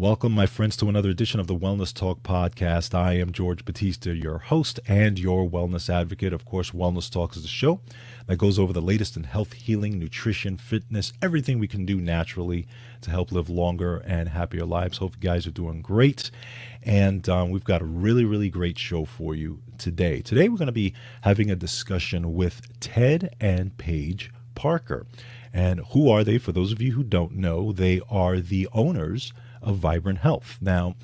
Welcome, my friends, to another edition of the Wellness Talk podcast. I am George Batista, your host and your wellness advocate. Of course, Wellness Talk is the show that goes over the latest in health, healing, nutrition, fitness, everything we can do naturally to help live longer and happier lives. Hope you guys are doing great. And we've got a really great show for you today. Today, we're going to be having a discussion with Ted and Paige Parker. And who are they? For those of you who don't know, they are the owners of Vibrant Health. Now,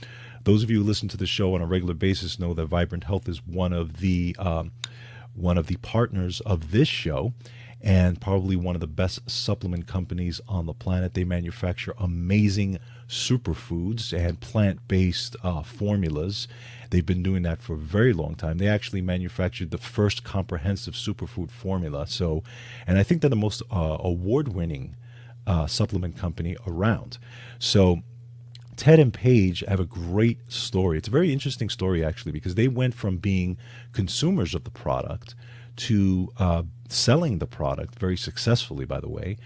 those of you who listen to the show on a regular basis know that Vibrant Health is one of the partners of this show, and probably one of the best supplement companies on the planet. They manufacture amazing superfoods and plant-based formulas. They've been doing that for a very long time. They actually manufactured the first comprehensive superfood formula. And I think they're the most award-winning supplement company around. So Ted and Paige have a great story. It's a very interesting story, actually, because they went from being consumers of the product to selling the product very successfully, by the way,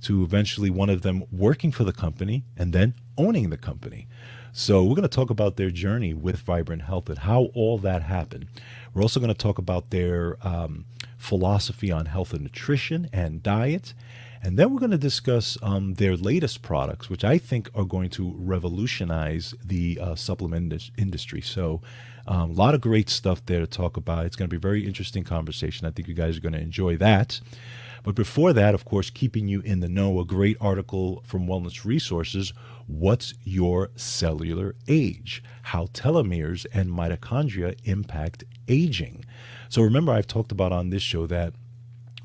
to eventually one of them working for the company and then owning the company. So we're going to talk about their journey with Vibrant Health and how all that happened. We're also going to talk about their philosophy on health and nutrition and diet. And then we're going to discuss their latest products, which I think are going to revolutionize the supplement industry. So a lot of great stuff there to talk about. It's going to be a very interesting conversation. I think you guys are going to enjoy that. But before that, of course, keeping you in the know, a great article from Wellness Resources, What's Your Cellular Age? How Telomeres and Mitochondria Impact Aging. So remember, I've talked about on this show that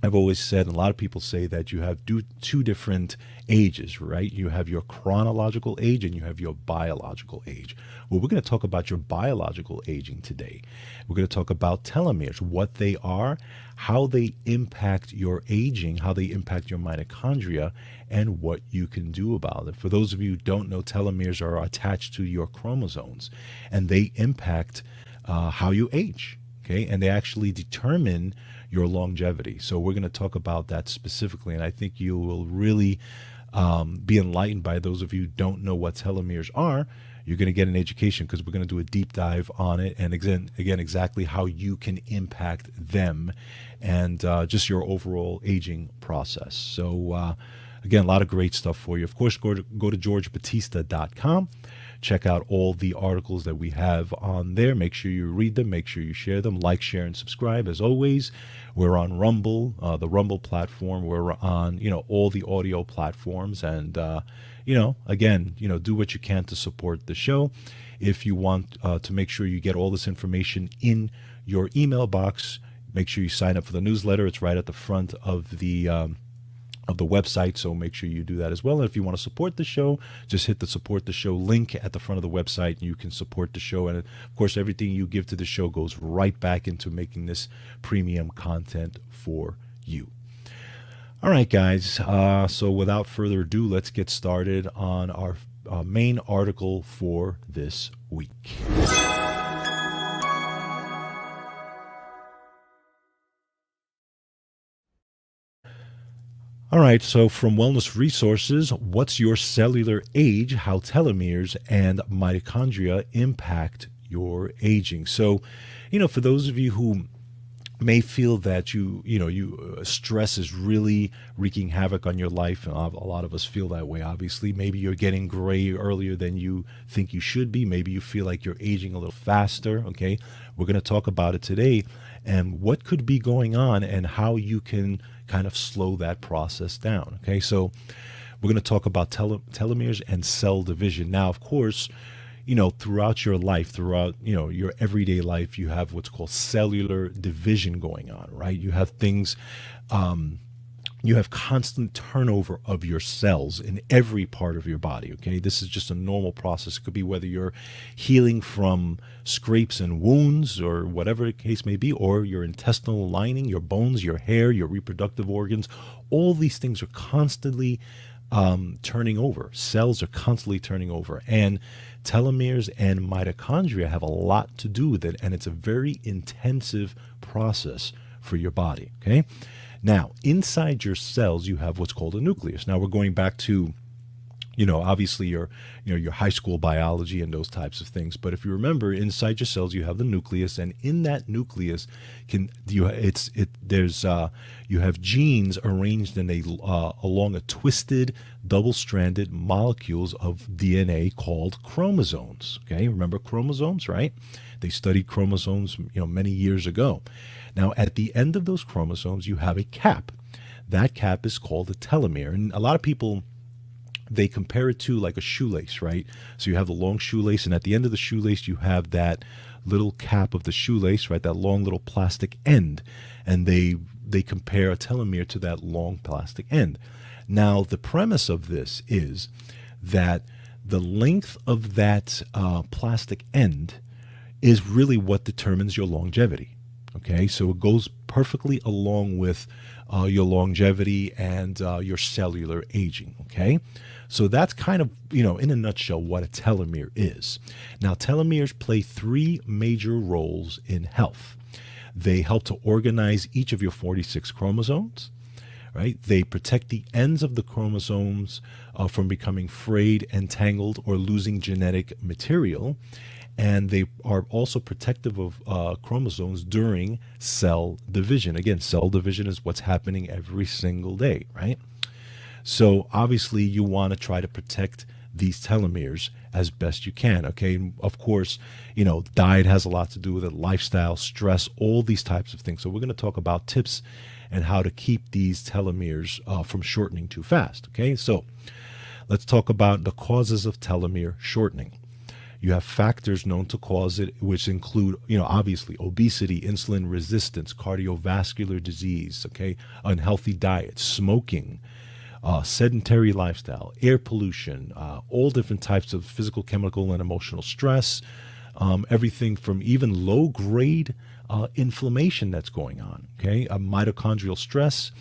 I've always said, and a lot of people say, that you have two different ages, right? You have your chronological age and you have your biological age. Well, we're going to talk about your biological aging today. We're going to talk about telomeres, what they are, how they impact your aging, how they impact your mitochondria, and what you can do about it. For those of you who don't know, telomeres are attached to your chromosomes, and they impact how you age, okay? And they actually determine your longevity. So we're going to talk about that specifically, and I think you will really be enlightened by those of you who don't know what telomeres are. You're going to get an education because we're going to do a deep dive on it, and again exactly how you can impact them and just your overall aging process. So again, a lot of great stuff for you. Of course, go to georgebatista.com. Check out all the articles that we have on there. Make sure you read them. Make sure you share them. Like, share, and subscribe. As always, we're on Rumble, the Rumble platform. We're on, all the audio platforms. And, again, do what you can to support the show. If you want to make sure you get all this information in your email box, make sure you sign up for the newsletter. It's right at the front of the website, so make sure you do that as well. And if you want to support the show, just hit the support the show link at the front of the website and you can support the show. And of course, everything you give to the show goes right back into making this premium content for you. All right, guys, so without further ado, let's get started on our main article for this week. All right, so from Wellness Resources, What's Your Cellular Age? How Telomeres and Mitochondria Impact Your Aging. So, for those of you who may feel that stress is really wreaking havoc on your life, and a lot of us feel that way, obviously. Maybe you're getting gray earlier than you think you should be. Maybe you feel like you're aging a little faster, okay? We're going to talk about it today and what could be going on and how you can kind of slow that process down, okay? So we're going to talk about telomeres and cell division. Now, of course, throughout your life, throughout, your everyday life, you have what's called cellular division going on, right? You have things, you have constant turnover of your cells in every part of your body, okay? This is just a normal process. It could be whether you're healing from scrapes and wounds or whatever the case may be, or your intestinal lining, your bones, your hair, your reproductive organs. All these things are constantly turning over. Cells are constantly turning over. And telomeres and mitochondria have a lot to do with it, and it's a very intensive process for your body, okay? Now, inside your cells, you have what's called a nucleus. Now, we're going back to, Obviously your high school biology and those types of things. But if you remember, inside your cells you have the nucleus, and in that nucleus you have genes arranged in along a twisted, double-stranded molecules of DNA called chromosomes. Okay, remember chromosomes, right? They studied chromosomes, many years ago. Now, at the end of those chromosomes, you have a cap. That cap is called a telomere, and a lot of people, they compare it to like a shoelace, right? So you have the long shoelace, and at the end of the shoelace, you have that little cap of the shoelace, right? That long little plastic end, and they compare a telomere to that long plastic end. Now, the premise of this is that the length of that plastic end is really what determines your longevity. Okay, so it goes perfectly along with your longevity and your cellular aging. Okay, so that's kind of, in a nutshell, what a telomere is. Now, telomeres play three major roles in health. They help to organize each of your 46 chromosomes, right? They protect the ends of the chromosomes from becoming frayed, entangled, or losing genetic material. And they are also protective of chromosomes during cell division. Again, cell division is what's happening every single day, right? So obviously you want to try to protect these telomeres as best you can, okay? And of course, diet has a lot to do with it, lifestyle, stress, all these types of things. So we're going to talk about tips and how to keep these telomeres from shortening too fast, okay? So let's talk about the causes of telomere shortening. You have factors known to cause it, which include, obviously obesity, insulin resistance, cardiovascular disease, okay, unhealthy diet, smoking, sedentary lifestyle, air pollution, all different types of physical, chemical, and emotional stress, everything from even low-grade inflammation that's going on, okay, mitochondrial stress,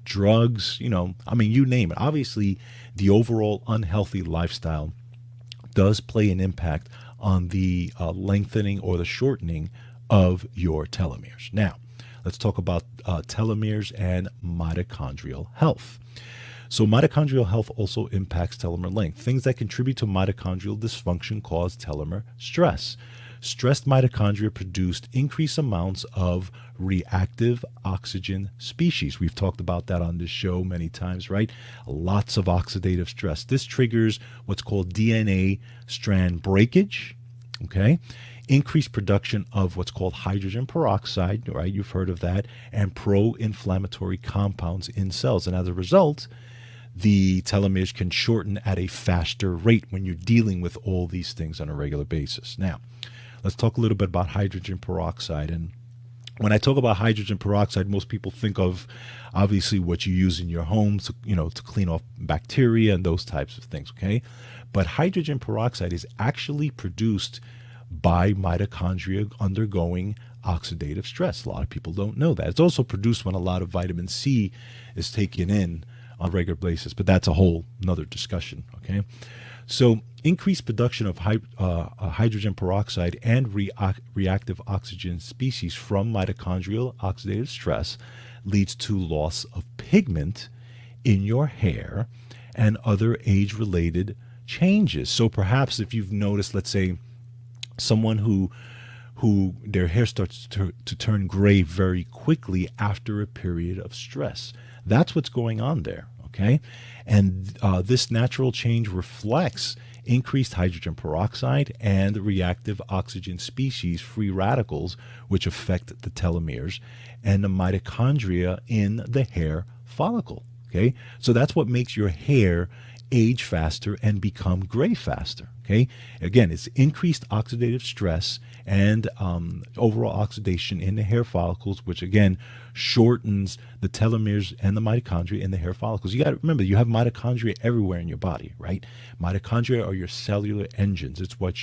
drugs, you name it. Obviously, the overall unhealthy lifestyle does play an impact on the lengthening or the shortening of your telomeres. Now, let's talk about telomeres and mitochondrial health. So mitochondrial health also impacts telomere length. Things that contribute to mitochondrial dysfunction cause telomere stress. Stressed mitochondria produced increased amounts of reactive oxygen species. We've talked about that on this show many times, right? Lots of oxidative stress. This triggers what's called DNA strand breakage, okay? Increased production of what's called hydrogen peroxide, right? You've heard of that, and pro-inflammatory compounds in cells. And as a result, the telomeres can shorten at a faster rate when you're dealing with all these things on a regular basis. Now, let's talk a little bit about hydrogen peroxide. And when I talk about hydrogen peroxide, most people think of obviously what you use in your home to, to clean off bacteria and those types of things, okay? But hydrogen peroxide is actually produced by mitochondria undergoing oxidative stress. A lot of people don't know that. It's also produced when a lot of vitamin C is taken in on a regular basis, but that's a whole nother discussion, okay? So increased production of hydrogen peroxide and reactive oxygen species from mitochondrial oxidative stress leads to loss of pigment in your hair and other age-related changes. So perhaps if you've noticed, let's say, someone who their hair starts to turn gray very quickly after a period of stress. That's what's going on there, okay? And this natural change reflects increased hydrogen peroxide and reactive oxygen species, free radicals, which affect the telomeres and the mitochondria in the hair follicle, okay? So that's what makes your hair age faster and become gray faster, okay? Again, it's increased oxidative stress and overall oxidation in the hair follicles, which again shortens the telomeres and the mitochondria in the hair follicles. You got to remember, you have mitochondria everywhere in your body, right? Mitochondria are your cellular engines. It's what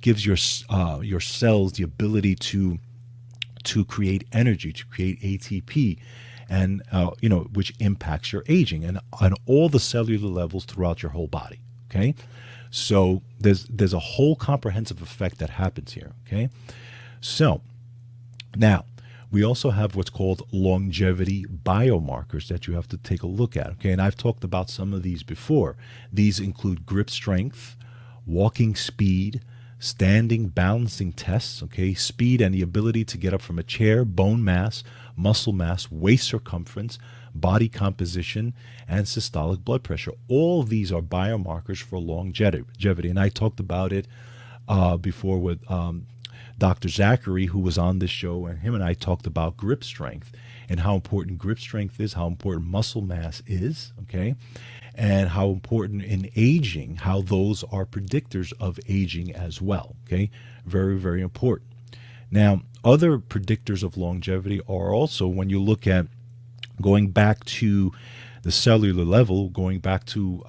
gives your cells the ability to create energy, to create ATP, and which impacts your aging and on all the cellular levels throughout your whole body. Okay, so there's a whole comprehensive effect that happens here. Okay, so now We also have what's called longevity biomarkers that you have to take a look at. Okay, and I've talked about some of these before. These include grip strength, walking speed, standing balancing tests, okay, speed and the ability to get up from a chair, bone mass, muscle mass, waist circumference, body composition, and systolic blood pressure. All of these are biomarkers for longevity. And I talked about it before with Dr. Zachary, who was on this show, and him and I talked about grip strength and how important grip strength is, how important muscle mass is, okay, and how important in aging, how those are predictors of aging as well, okay, very, very important. Now, other predictors of longevity are also, when you look at going back to the cellular level, going back to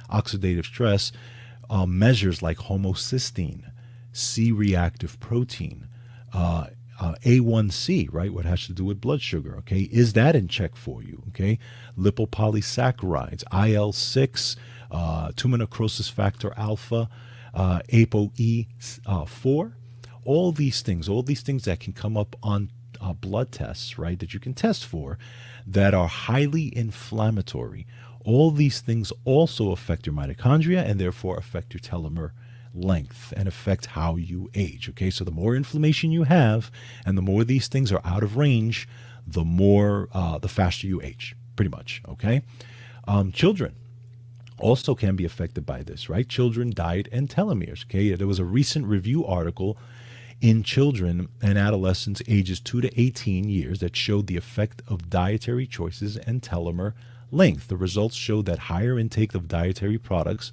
oxidative stress, measures like homocysteine, C-reactive protein, A1C, right, what has to do with blood sugar, okay, is that in check for you, okay? Lipopolysaccharides, IL-6, tumor necrosis factor alpha, ApoE4, all these things that can come up on blood tests, right, that you can test for, that are highly inflammatory. All these things also affect your mitochondria and therefore affect your telomere length and affect how you age. Okay, so the more inflammation you have and the more these things are out of range, the more the faster you age, pretty much. Okay, children also can be affected by this, right? Children, diet, and telomeres. Okay, there was a recent review article in children and adolescents ages 2 to 18 years that showed the effect of dietary choices and telomere length. The results showed that higher intake of dietary products,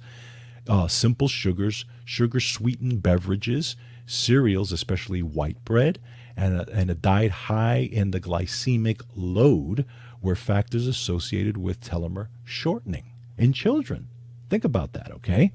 simple sugars, sugar-sweetened beverages, cereals, especially white bread, and a diet high in the glycemic load were factors associated with telomere shortening in children. Think about that, okay?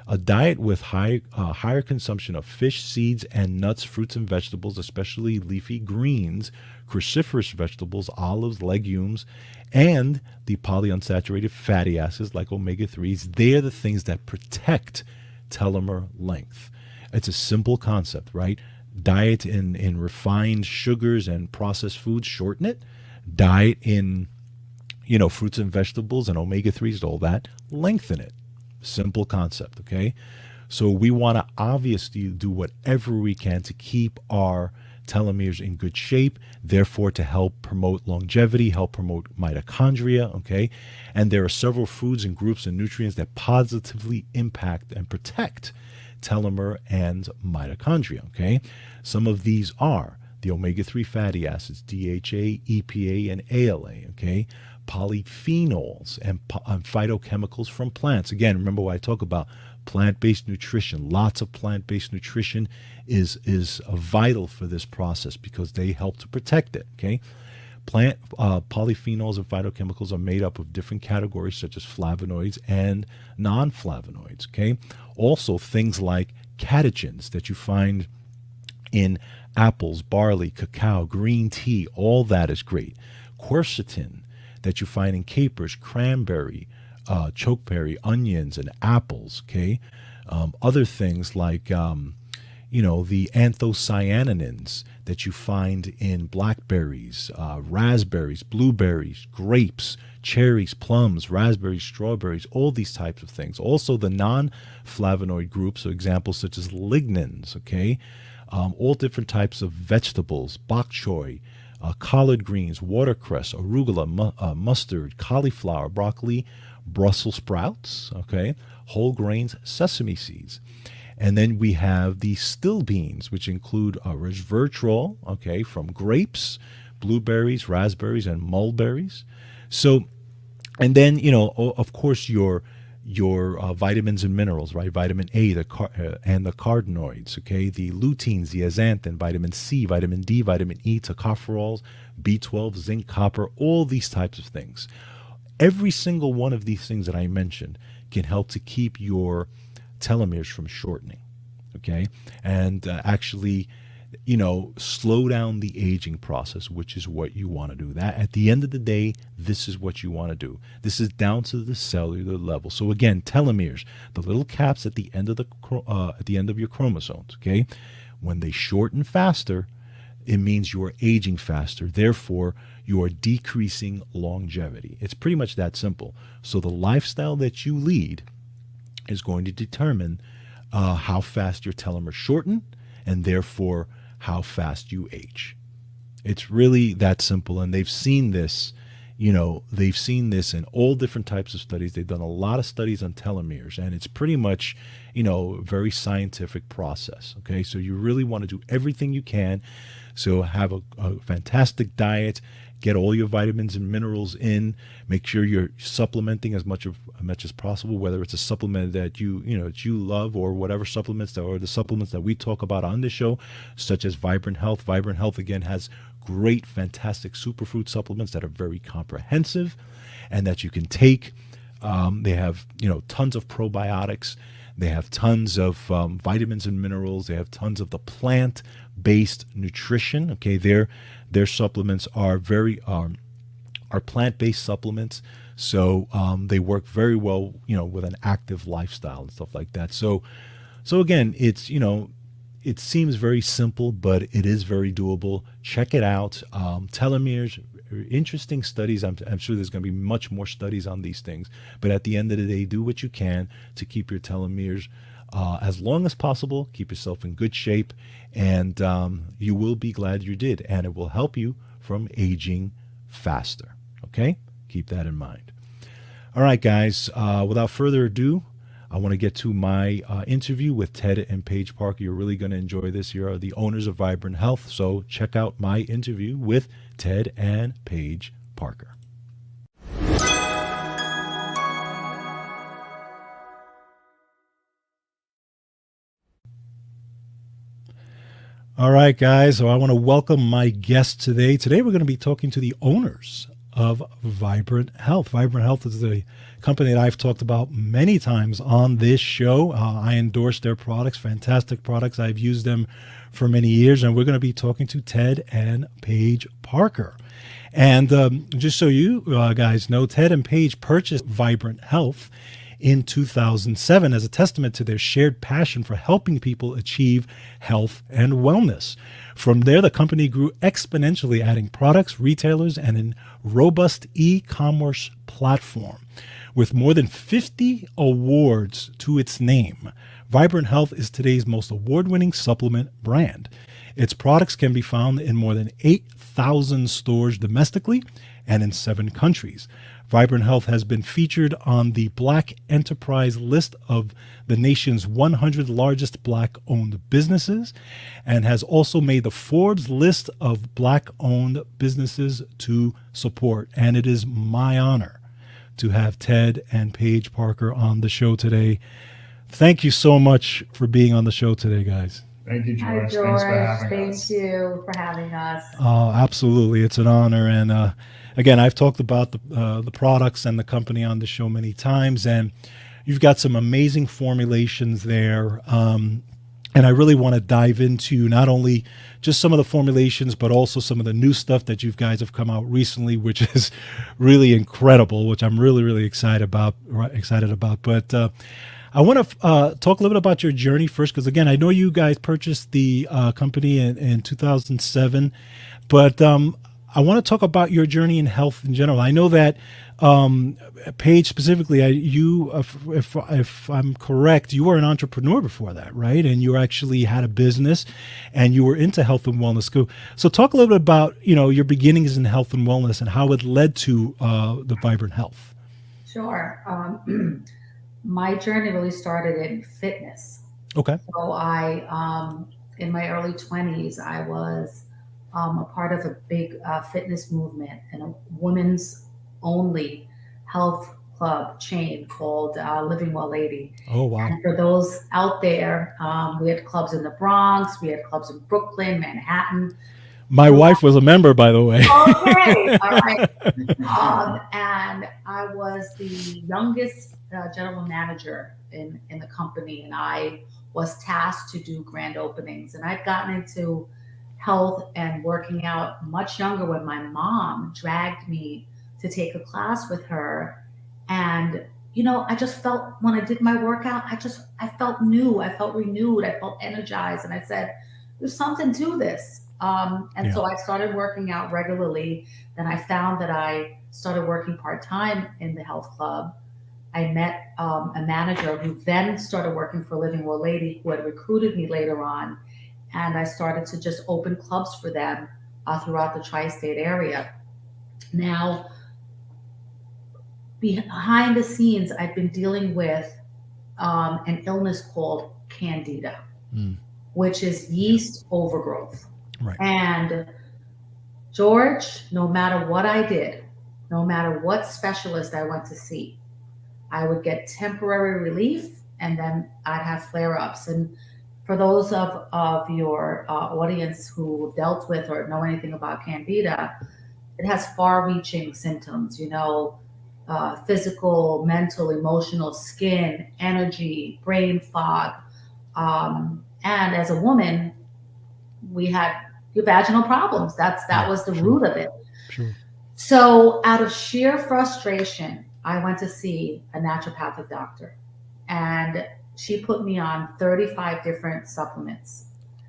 A diet with higher consumption of fish, seeds, and nuts, fruits, and vegetables, especially leafy greens, cruciferous vegetables, olives, legumes, and the polyunsaturated fatty acids like omega-3s, they're the things that protect telomere length. It's a simple concept, right? Diet in refined sugars and processed foods shorten it. Diet in, fruits and vegetables and omega-3s, all that, lengthen it. Simple concept, okay? So we want to obviously do whatever we can to keep our telomeres in good shape, therefore to help promote longevity, help promote mitochondria, okay? And there are several foods and groups and nutrients that positively impact and protect telomere and mitochondria, okay? Some of these are the omega-3 fatty acids, DHA, EPA, and ALA, okay? Polyphenols and phytochemicals from plants. Again, remember what I talk about plant-based nutrition. Lots of plant-based nutrition is vital for this process because they help to protect it, okay? Plant polyphenols and phytochemicals are made up of different categories such as flavonoids and non-flavonoids, okay? Also things like catechins that you find in apples, barley, cacao, green tea, all that is great. Quercetin that you find in capers, cranberry, chokeberry, onions, and apples, okay? Other things like, the anthocyanins that you find in blackberries, raspberries, blueberries, grapes, cherries, plums, raspberries, strawberries, all these types of things. Also the non-flavonoid groups, so examples such as lignans, okay? All different types of vegetables, bok choy, collard greens, watercress, arugula, mustard, cauliflower, broccoli, Brussels sprouts, okay, whole grains, sesame seeds. And then we have the still beans, which include resveratrol, okay, from grapes, blueberries, raspberries, and mulberries. So, and then, of course, your vitamins and minerals, right? Vitamin A, and the carotenoids, okay? The luteins, the zeaxanthin, vitamin C, vitamin D, vitamin E, tocopherols, B12, zinc, copper, all these types of things. Every single one of these things that I mentioned can help to keep your telomeres from shortening, okay? And actually, slow down the aging process, which is what you want to do. That at the end of the day, this is what you want to do. This is down to the cellular level. So again, telomeres, the little caps at the end of your chromosomes, okay? When they shorten faster, it means you are aging faster. Therefore, you are decreasing longevity. It's pretty much that simple. So the lifestyle that you lead is going to determine how fast your telomeres shorten and therefore how fast you age. It's really that simple. And they've seen this in all different types of studies. They've done a lot of studies on telomeres, and it's pretty much, a very scientific process. Okay. So you really want to do everything you can. So have a fantastic diet, get all your vitamins and minerals in, make sure you're supplementing as much as possible, whether it's a supplement that that you love, or whatever supplements or the supplements that we talk about on this show, such as Vibrant Health. Vibrant Health again has great, fantastic superfood supplements that are very comprehensive and that you can take. They have tons of probiotics. They have tons of vitamins and minerals. They have tons of the plant-based nutrition. Okay, their supplements are are plant-based supplements, so they work very well, with an active lifestyle and stuff like that. So again, it seems very simple, but it is very doable. Check it out. Telomeres, interesting studies. I'm sure there's going to be much more studies on these things. But at the end of the day, do what you can to keep your telomeres as long as possible. Keep yourself in good shape, and you will be glad you did. And it will help you from aging faster. Okay? Keep that in mind. All right, guys. Without further ado, I want to get to my interview with Ted and Paige Parker. You're really going to enjoy this. You're the owners of Vibrant Health. So check out my interview with Ted and Paige Parker. All right, guys. So I want to welcome my guest today. Today we're going to be talking to the owners of Vibrant Health. Vibrant Health is the company that I've talked about many times on this show. I endorse their products, fantastic products. I've used them for many years, and we're going to be talking to Ted and Paige Parker. And just so you guys know, Ted and Paige purchased Vibrant Health in 2007 as a testament to their shared passion for helping people achieve health and wellness. From there, the company grew exponentially, adding products, retailers, and a robust e-commerce platform. With more than 50 awards to its name, Vibrant Health is today's most award-winning supplement brand. Its products can be found in more than 8,000 stores domestically and in 7 countries. Vibrant Health has been featured on the Black Enterprise list of the nation's 100 largest Black-owned businesses, and has also made the Forbes list of Black-owned businesses to support. And it is my honor to have Ted and Paige Parker on the show today. Thank you so much for being on the show today, guys. Thank you, George. Hi, George. Thanks for having us. Thank you for having us. Absolutely. It's an honor. And again, I've talked about the products and the company on the show many times, and you've got some amazing formulations there. And I really want to dive into not only just some of the formulations, but also some of the new stuff that you guys have come out recently, which is really incredible, which I'm really, really excited about. But I want to talk a little bit about your journey first, because again, I know you guys purchased the company in 2007, but I want to talk about your journey in health in general. I know that Paige specifically, if I'm correct, you were an entrepreneur before that, right? And you actually had a business, and you were into health and wellness. So talk a little bit about your beginnings in health and wellness and how it led to the Vibrant Health. Sure. My journey really started in fitness. Okay. So in my early 20s, I was a part of a big fitness movement and a women's only health club chain called Living Well Lady. Oh, wow. And for those out there, we had clubs in the Bronx, we had clubs in Brooklyn, Manhattan. My wife was a member, by the way. Okay, all right. And I was the youngest general manager in the company, and I was tasked to do grand openings. And I'd gotten into health and working out much younger when my mom dragged me to take a class with her. And, I just felt when I did my workout, I felt new, I felt renewed, I felt energized. And I said, there's something to this. And so I started working out regularly. Then I found that I started working part time in the health club. I met a manager who then started working for Living Well Lady, who had recruited me later on. And I started to just open clubs for them throughout the tri state area. Now, behind the scenes, I've been dealing with an illness called Candida, which is yeast overgrowth. Right. And George, no matter what I did, no matter what specialist I went to see, I would get temporary relief and then I'd have flare ups. And for those of your audience who dealt with or know anything about Candida, it has far reaching symptoms, physical, mental, emotional, skin, energy, brain fog. And as a woman, we had vaginal problems. That was the root of it. Sure. So out of sheer frustration, I went to see a naturopathic doctor, and she put me on 35 different supplements.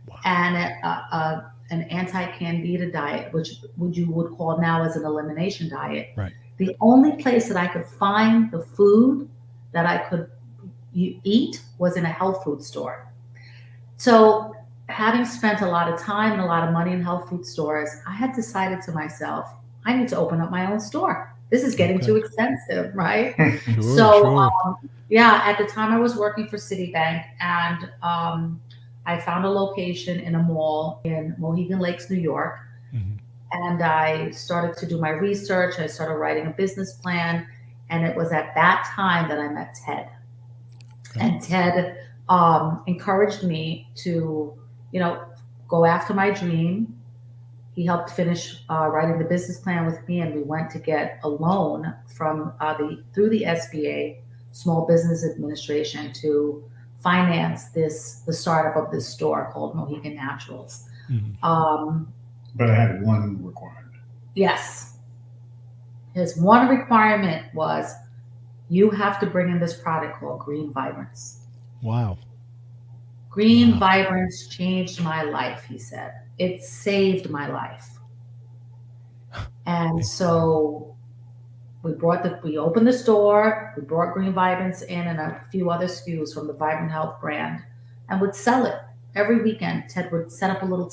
Wow. And an anti-candida diet, which you would call now as an elimination diet. Right. The only place that I could find the food that I could eat was in a health food store. So having spent a lot of time and a lot of money in health food stores, I had decided to myself, I need to open up my own store. This is getting too expensive, right? Sure. At the time I was working for Citibank, and I found a location in a mall in Mohegan Lakes, New York. Mm-hmm. And I started to do my research. I started writing a business plan. And it was at that time that I met Ted. Okay. And Ted encouraged me to, go after my dream. He helped finish writing the business plan with me, and we went to get a loan from through the SBA, Small Business Administration, to finance the startup of this store called Mohegan Naturals. Mm-hmm. But I had one requirement. Yes. His one requirement was, you have to bring in this product called Green Vibrance. Wow. Green Vibrance changed my life, he said. It saved my life. And so we opened the store, we brought Green Vibrance in and a few other SKUs from the Vibrant Health brand, and would sell it every weekend. Ted would set up a little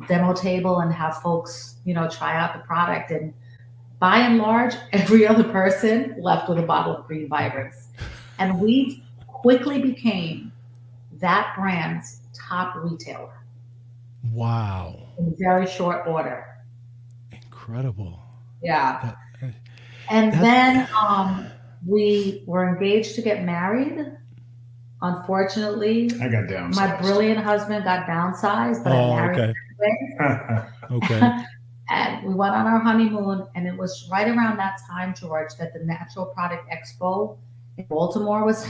demo table, and have folks, try out the product. And by and large, every other person left with a bottle of Green Vibrance. And we quickly became that brand's top retailer. Wow. In very short order. Incredible. Yeah. Then we were engaged to get married. Unfortunately, I got downsized. My brilliant husband got downsized, but I married anyway. Okay. And we went on our honeymoon, and it was right around that time, George, that the Natural Product Expo in Baltimore was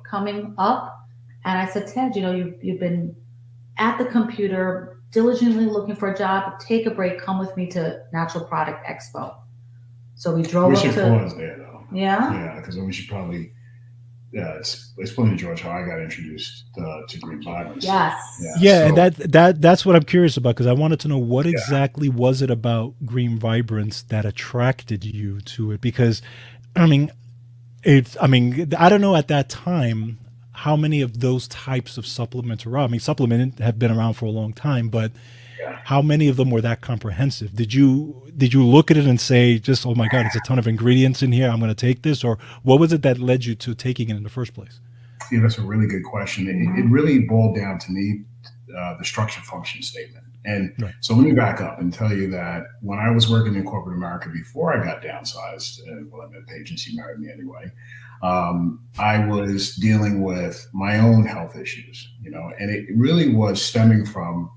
coming up. And I said, Ted, you've been at the computer diligently looking for a job. Take a break. Come with me to Natural Product Expo. So we drove up to. We should pause there, though. Yeah? Yeah, because we should probably explain to George how I got introduced to Green Vibrance. Yes. Yeah, so, and that's what I'm curious about, because I wanted to know what exactly was it about Green Vibrance that attracted you to it? Because, I don't know at that time how many of those types of supplements are out. I mean, supplements have been around for a long time, but how many of them were that comprehensive? Did you look at it and say, just, oh my God, it's a ton of ingredients in here, I'm going to take this? Or what was it that led you to taking it in the first place? Yeah, that's a really good question. It really boiled down to me, the structure function statement. And so let me back up and tell you that when I was working in corporate America before I got downsized, I met Paige and she married me anyway, I was dealing with my own health issues, and it really was stemming from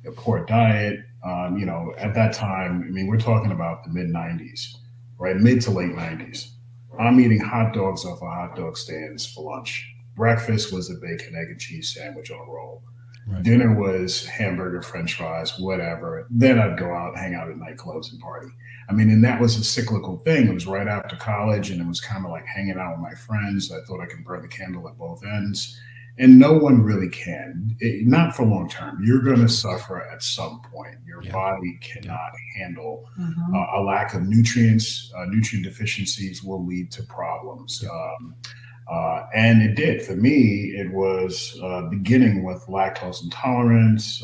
a poor diet. At that time, we're talking about the mid 90s, right? Mid to late 90s. I'm eating hot dogs off of hot dog stands for lunch. Breakfast was a bacon, egg, and cheese sandwich on a roll. Right. Dinner was hamburger, French fries, whatever. Then I'd go out, hang out at nightclubs and party. And that was a cyclical thing. It was right after college, and it was kind of like hanging out with my friends. I thought I could burn the candle at both ends. And no one really can, not for long term. You're going to suffer at some point. Your body cannot handle a lack of nutrients. Nutrient deficiencies will lead to problems. And it did. For me, it was beginning with lactose intolerance.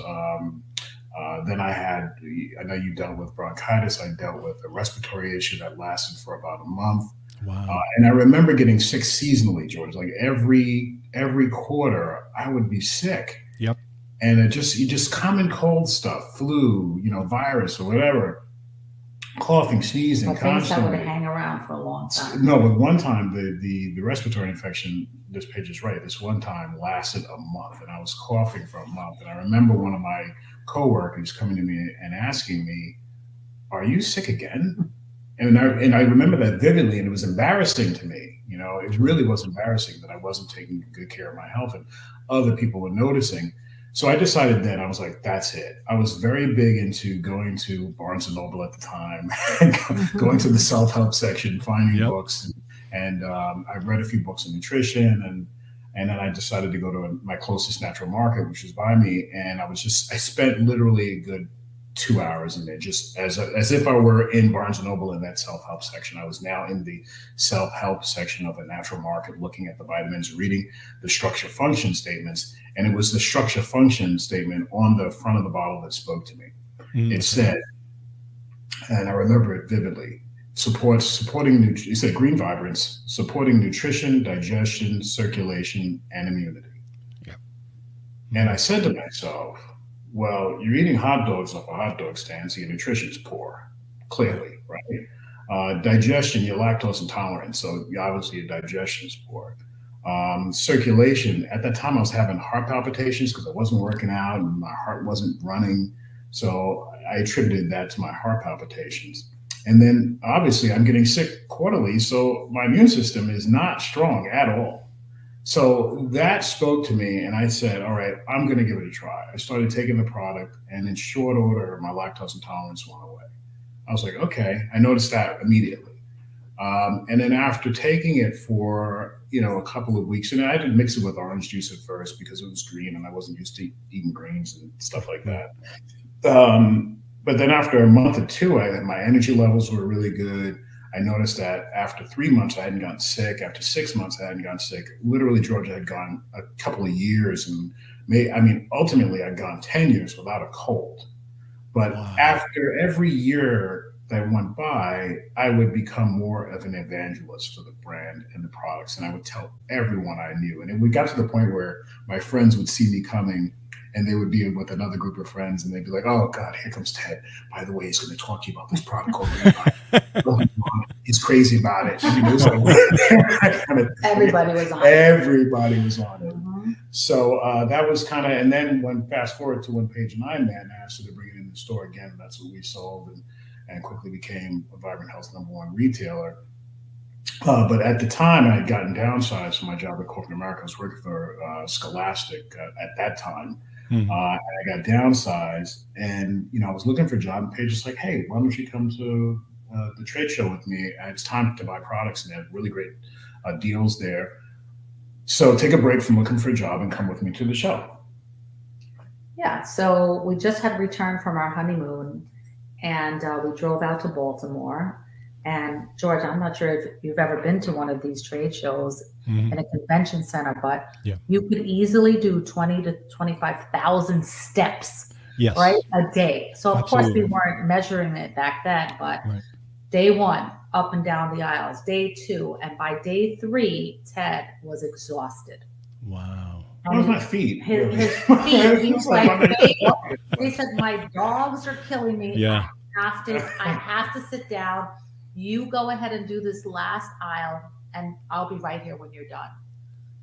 Then I know you dealt with bronchitis. I dealt with a respiratory issue that lasted for about a month. Wow. And I remember getting sick seasonally, George. Like every quarter, I would be sick. Yep. And it just common cold stuff, flu, virus or whatever, coughing, sneezing constantly. That would hang around for a long time. No, but one time the respiratory infection, this Paige is right, this one time lasted a month, and I was coughing for a month. And I remember one of my coworkers coming to me and asking me, "Are you sick again?" And I remember that vividly, and it was embarrassing to me. It really was embarrassing that I wasn't taking good care of my health, and other people were noticing. So I decided then, I was like, that's it. I was very big into going to Barnes and Noble at the time, going to the self-help section, finding books, and I read a few books on nutrition, and then I decided to go to my closest natural market, which was by me, and I spent literally a good 2 hours in there, just as if I were in Barnes and Noble in that self-help section. I was now in the self-help section of a natural market, looking at the vitamins, reading the structure function statements. And it was the structure function statement on the front of the bottle that spoke to me. It said, and I remember it vividly, it said green vibrance, supporting nutrition, digestion, circulation, and immunity. Yep. And I said to myself, well, you're eating hot dogs off a hot dog stand, so your nutrition's poor, clearly, right? Digestion, you're lactose intolerant, so obviously your digestion is poor. Circulation, at that time I was having heart palpitations because I wasn't working out and my heart wasn't running. So I attributed that to my heart palpitations. And then obviously I'm getting sick quarterly, so my immune system is not strong at all. So that spoke to me, and I said, all right, I'm going to give it a try. I started taking the product, and in short order, my lactose intolerance went away. I was like, okay, I noticed that immediately. And then after taking it for, a couple of weeks, and I didn't mix it with orange juice at first because it was green and I wasn't used to eating greens and stuff like that. But then after a month or two, my energy levels were really good. I noticed that after 3 months, I hadn't gotten sick. After 6 months, I hadn't gotten sick. Literally, Georgia had gone a couple of years, and ultimately I'd gone 10 years without a cold. But after every year that went by, I would become more of an evangelist for the brand and the products, and I would tell everyone I knew. And we got to the point where my friends would see me coming, and they would be with another group of friends, and they'd be like, "Oh God, here comes Ted. By the way, he's going to talk to you about this product called Green." He's crazy about it. It was like, everybody was on it. Everybody was on it. So that was kind of, and then fast forward to when Paige and I met, and asked her to bring it in the store again, and that's what we sold, and quickly became a Vibrant Health's #1 retailer. But at the time, I had gotten downsized from my job at corporate America. I was working for Scholastic at that time. And I got downsized, and I was looking for a job. And Paige was like, "Hey, why don't you come to the trade show with me? It's time to buy products, and they have really great deals there. So take a break from looking for a job and come with me to the show." Yeah. So we just had returned from our honeymoon, and we drove out to Baltimore. And George, I'm not sure if you've ever been to one of these trade shows in a convention center, but you could easily do 20 to 25,000 steps, right, a day. So of course we weren't measuring it back then, but day one, up and down the aisles, day two, and by day three, Ted was exhausted. Wow. How was my feet? His feet. He was like, he said, "My dogs are killing me. Yeah. I have to sit down. You go ahead and do this last aisle, and I'll be right here when you're done."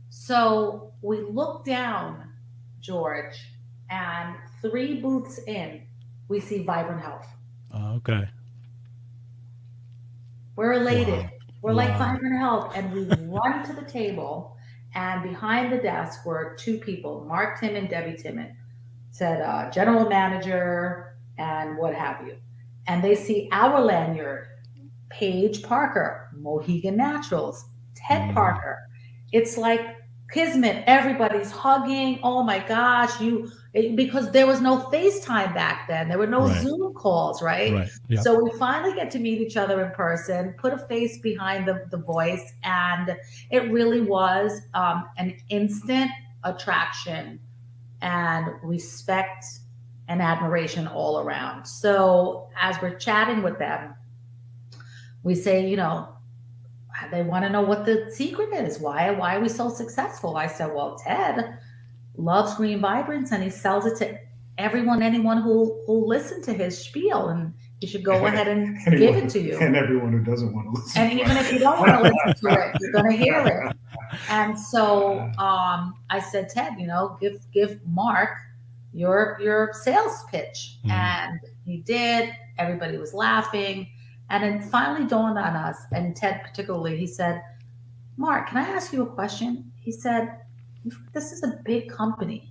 So we look down, George, and 3 booths in, we see Vibrant Health. Okay. We're elated. Wow. We're like Vibrant Health, and we run to the table, and behind the desk were 2 people, Mark Timon, Debbie Timon, said general manager and what have you. And they see our lanyard, Paige Parker, Mohegan Naturals, Ted Parker. It's like Kismet, everybody's hugging. Oh my gosh, because there was no FaceTime back then. There were no Right. Zoom calls, right? Right. Yeah. So we finally get to meet each other in person, put a face behind the voice, and it really was an instant attraction and respect and admiration all around. So as we're chatting with them, we say, they want to know what the secret is. Why are we so successful? I said, well, Ted loves Green Vibrance and he sells it to anyone who listen to his spiel, and you should go ahead and give it to you. And everyone who doesn't want to listen. And even if you don't want to listen to it, you're going to hear it. And so I said, Ted, give Mark your sales pitch. Mm-hmm. And he did. Everybody was laughing. And it finally dawned on us, and Ted particularly, he said, Mark, can I ask you a question? He said, this is a big company.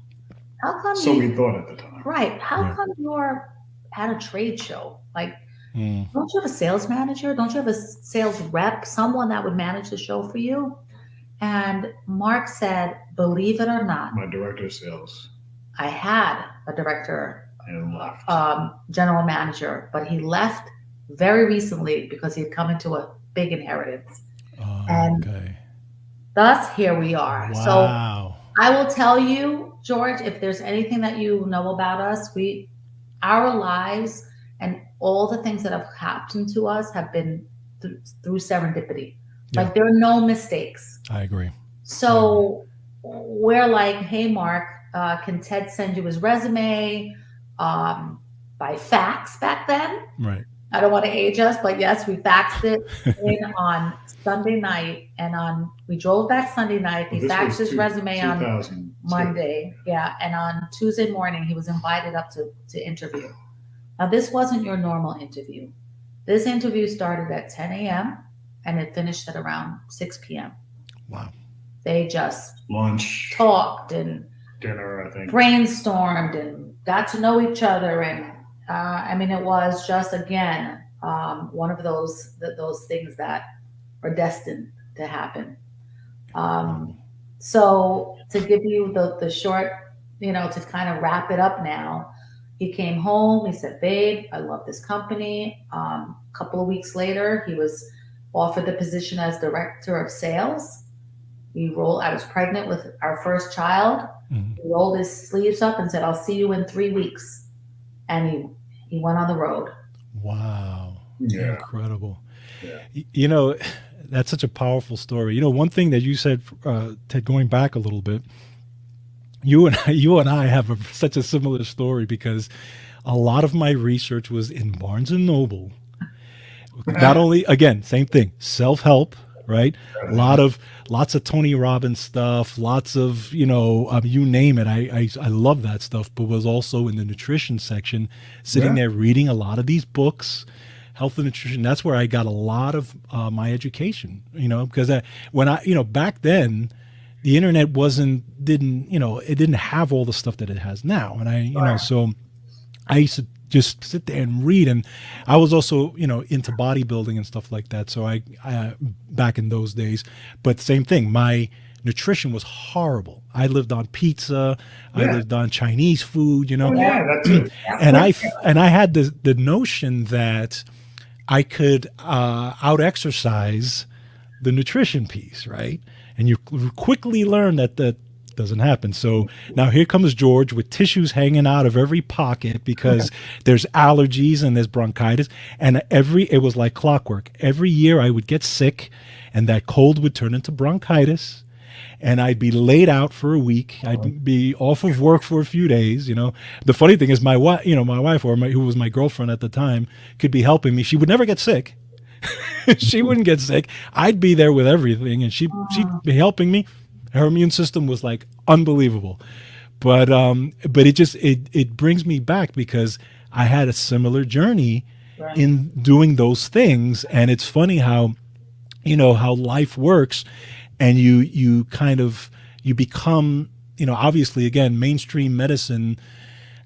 How come we thought at the time. Right. How come you're at a trade show? Like, don't you have a sales manager? Don't you have a sales rep, someone that would manage the show for you? And Mark said, believe it or not. My director of sales. I had a director, and left. General manager, but he left very recently because he'd come into a big inheritance. And thus here we are. Wow. So I will tell you, George, if there's anything that you know about us, our lives and all the things that have happened to us have been through serendipity. Yeah. Like there are no mistakes. I agree. So we're like, hey, Mark, can Ted send you his resume by fax back then? Right. I don't want to age us, but yes, we faxed it in on Sunday night, and we drove back Sunday night. He faxed his resume on Monday, and on Tuesday morning he was invited up to interview. Now this wasn't your normal interview. This interview started at 10 a.m. and it finished at around 6 p.m. Wow! They just lunch, talked, and dinner, I think, brainstormed and got to know each other, and it was just, again, one of those things that are destined to happen. So to give you the short, to kind of wrap it up now, he came home, he said, babe, I love this company. A couple of weeks later, he was offered the position as director of sales. I was pregnant with our first child. Mm-hmm. He rolled his sleeves up and said, I'll see you in 3 weeks. And he went on the road. Wow. Yeah. Incredible. Yeah. That's such a powerful story. One thing that you said, Ted, going back a little bit, you and I have such a similar story, because a lot of my research was in Barnes & Noble. Not only, again, same thing, self-help, right? Lots of Tony Robbins stuff, lots of, you name it. I love that stuff, but was also in the nutrition section, sitting there reading a lot of these books, health and nutrition. That's where I got a lot of my education, because back then the internet didn't have all the stuff that it has now. And so I used to just sit there and read. And I was also, into bodybuilding and stuff like that. So I back in those days, but same thing, my nutrition was horrible. I lived on pizza. Yeah. I lived on Chinese food, Oh, yeah, that's it. And I had the notion that I could out-exercise the nutrition piece, right? And you quickly learn that doesn't happen. So now here comes George with tissues hanging out of every pocket because there's allergies and there's bronchitis. And it was like clockwork. Every year I would get sick, and that cold would turn into bronchitis. And I'd be laid out for a week. I'd be off of work for a few days. The funny thing is, my wife, who was my girlfriend at the time, could be helping me. She would never get sick. She wouldn't get sick. I'd be there with everything, and she'd be helping me. Her immune system was like unbelievable. But it brings me back, because I had a similar journey in doing those things. And it's funny how life works. And you become, obviously, again, mainstream medicine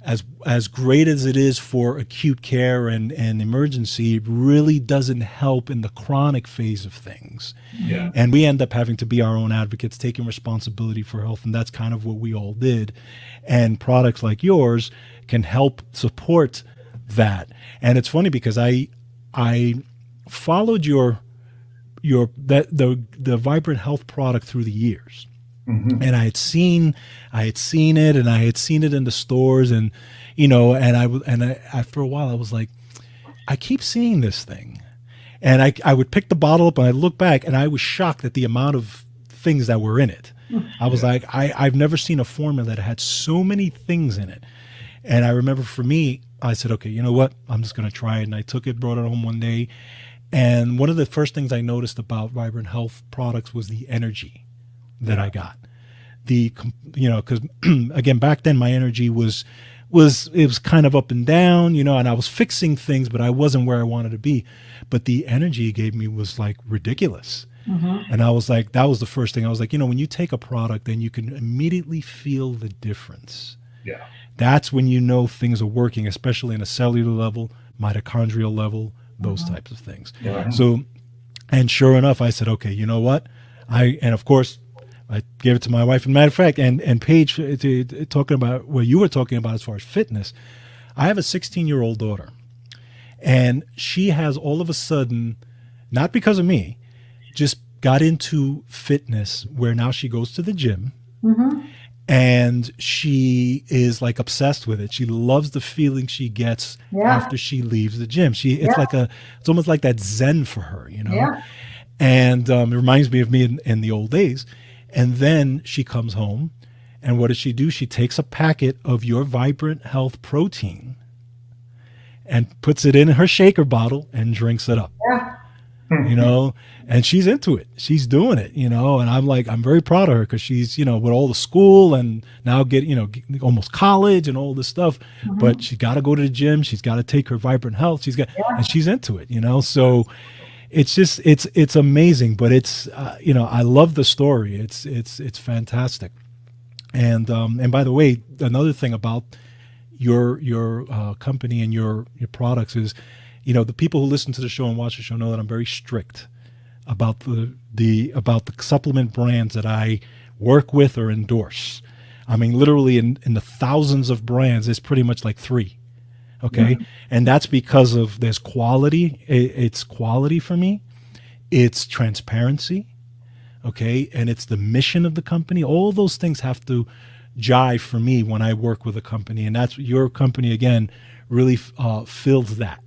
as great as it is for acute care and emergency, it really doesn't help in the chronic phase of things. Yeah. And we end up having to be our own advocates, taking responsibility for health, and that's kind of what we all did. And products like yours can help support that. And it's funny because I followed the Vibrant Health product through the years. Mm-hmm. And I had seen it, and I had seen it in the stores, and after a while I was like, I keep seeing this thing, and I would pick the bottle up and I look back and I was shocked at the amount of things that were in it. I was like, I've never seen a formula that had so many things in it. And I remember for me, I said, okay, you know what? I'm just going to try it. And I took it, brought it home one day. And one of the first things I noticed about Vibrant Health products was the energy that I got. Because again, back then my energy was kind of up and down, and I was fixing things, but I wasn't where I wanted to be. But the energy it gave me was like ridiculous. Mm-hmm. And I was like, that was the first thing. I was like, when you take a product, then you can immediately feel the difference. Yeah. That's when you know things are working, especially in a cellular level, mitochondrial level, those types of things. Yeah. So, and sure enough, I said, okay, you know what? And of course, I gave it to my wife. And matter of fact, and Paige, talking about what you were talking about as far as fitness, I have a 16-year-old daughter, and she has all of a sudden, not because of me, just got into fitness where now she goes to the gym. Mm-hmm. And she is like obsessed with it. She loves the feeling she gets after she leaves the gym. It's almost like that Zen for her, Yeah. And it reminds me of me in the old days. And then she comes home, and what does she do? She takes a packet of your Vibrant Health protein and puts it in her shaker bottle and drinks it up. Yeah. And she's into it. She's doing it, and I'm very proud of her because she's, with all the school and now almost college and all this stuff, but she's got to go to the gym. She's got to take her Vibrant Health. And she's into it, so it's just, it's amazing, but it's, I love the story. It's fantastic. And by the way, another thing about your company and your products is, the people who listen to the show and watch the show know that I'm very strict about the supplement brands that I work with or endorse. I mean, literally in the thousands of brands, there's pretty much like 3. Okay. Mm-hmm. And that's because of there's quality. It's quality for me. It's transparency. Okay. And it's the mission of the company. All those things have to jive for me when I work with a company. And that's your company, again, really fills that.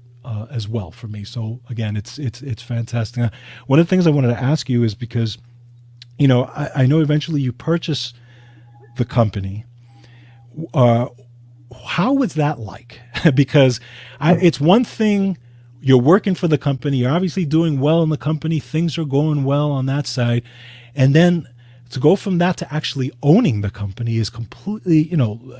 As well for me. So again, it's fantastic. One of the things I wanted to ask you is because, I know eventually you purchase the company. How was that like? Because it's one thing, you're working for the company, you're obviously doing well in the company, things are going well on that side, and then to go from that to actually owning the company is completely,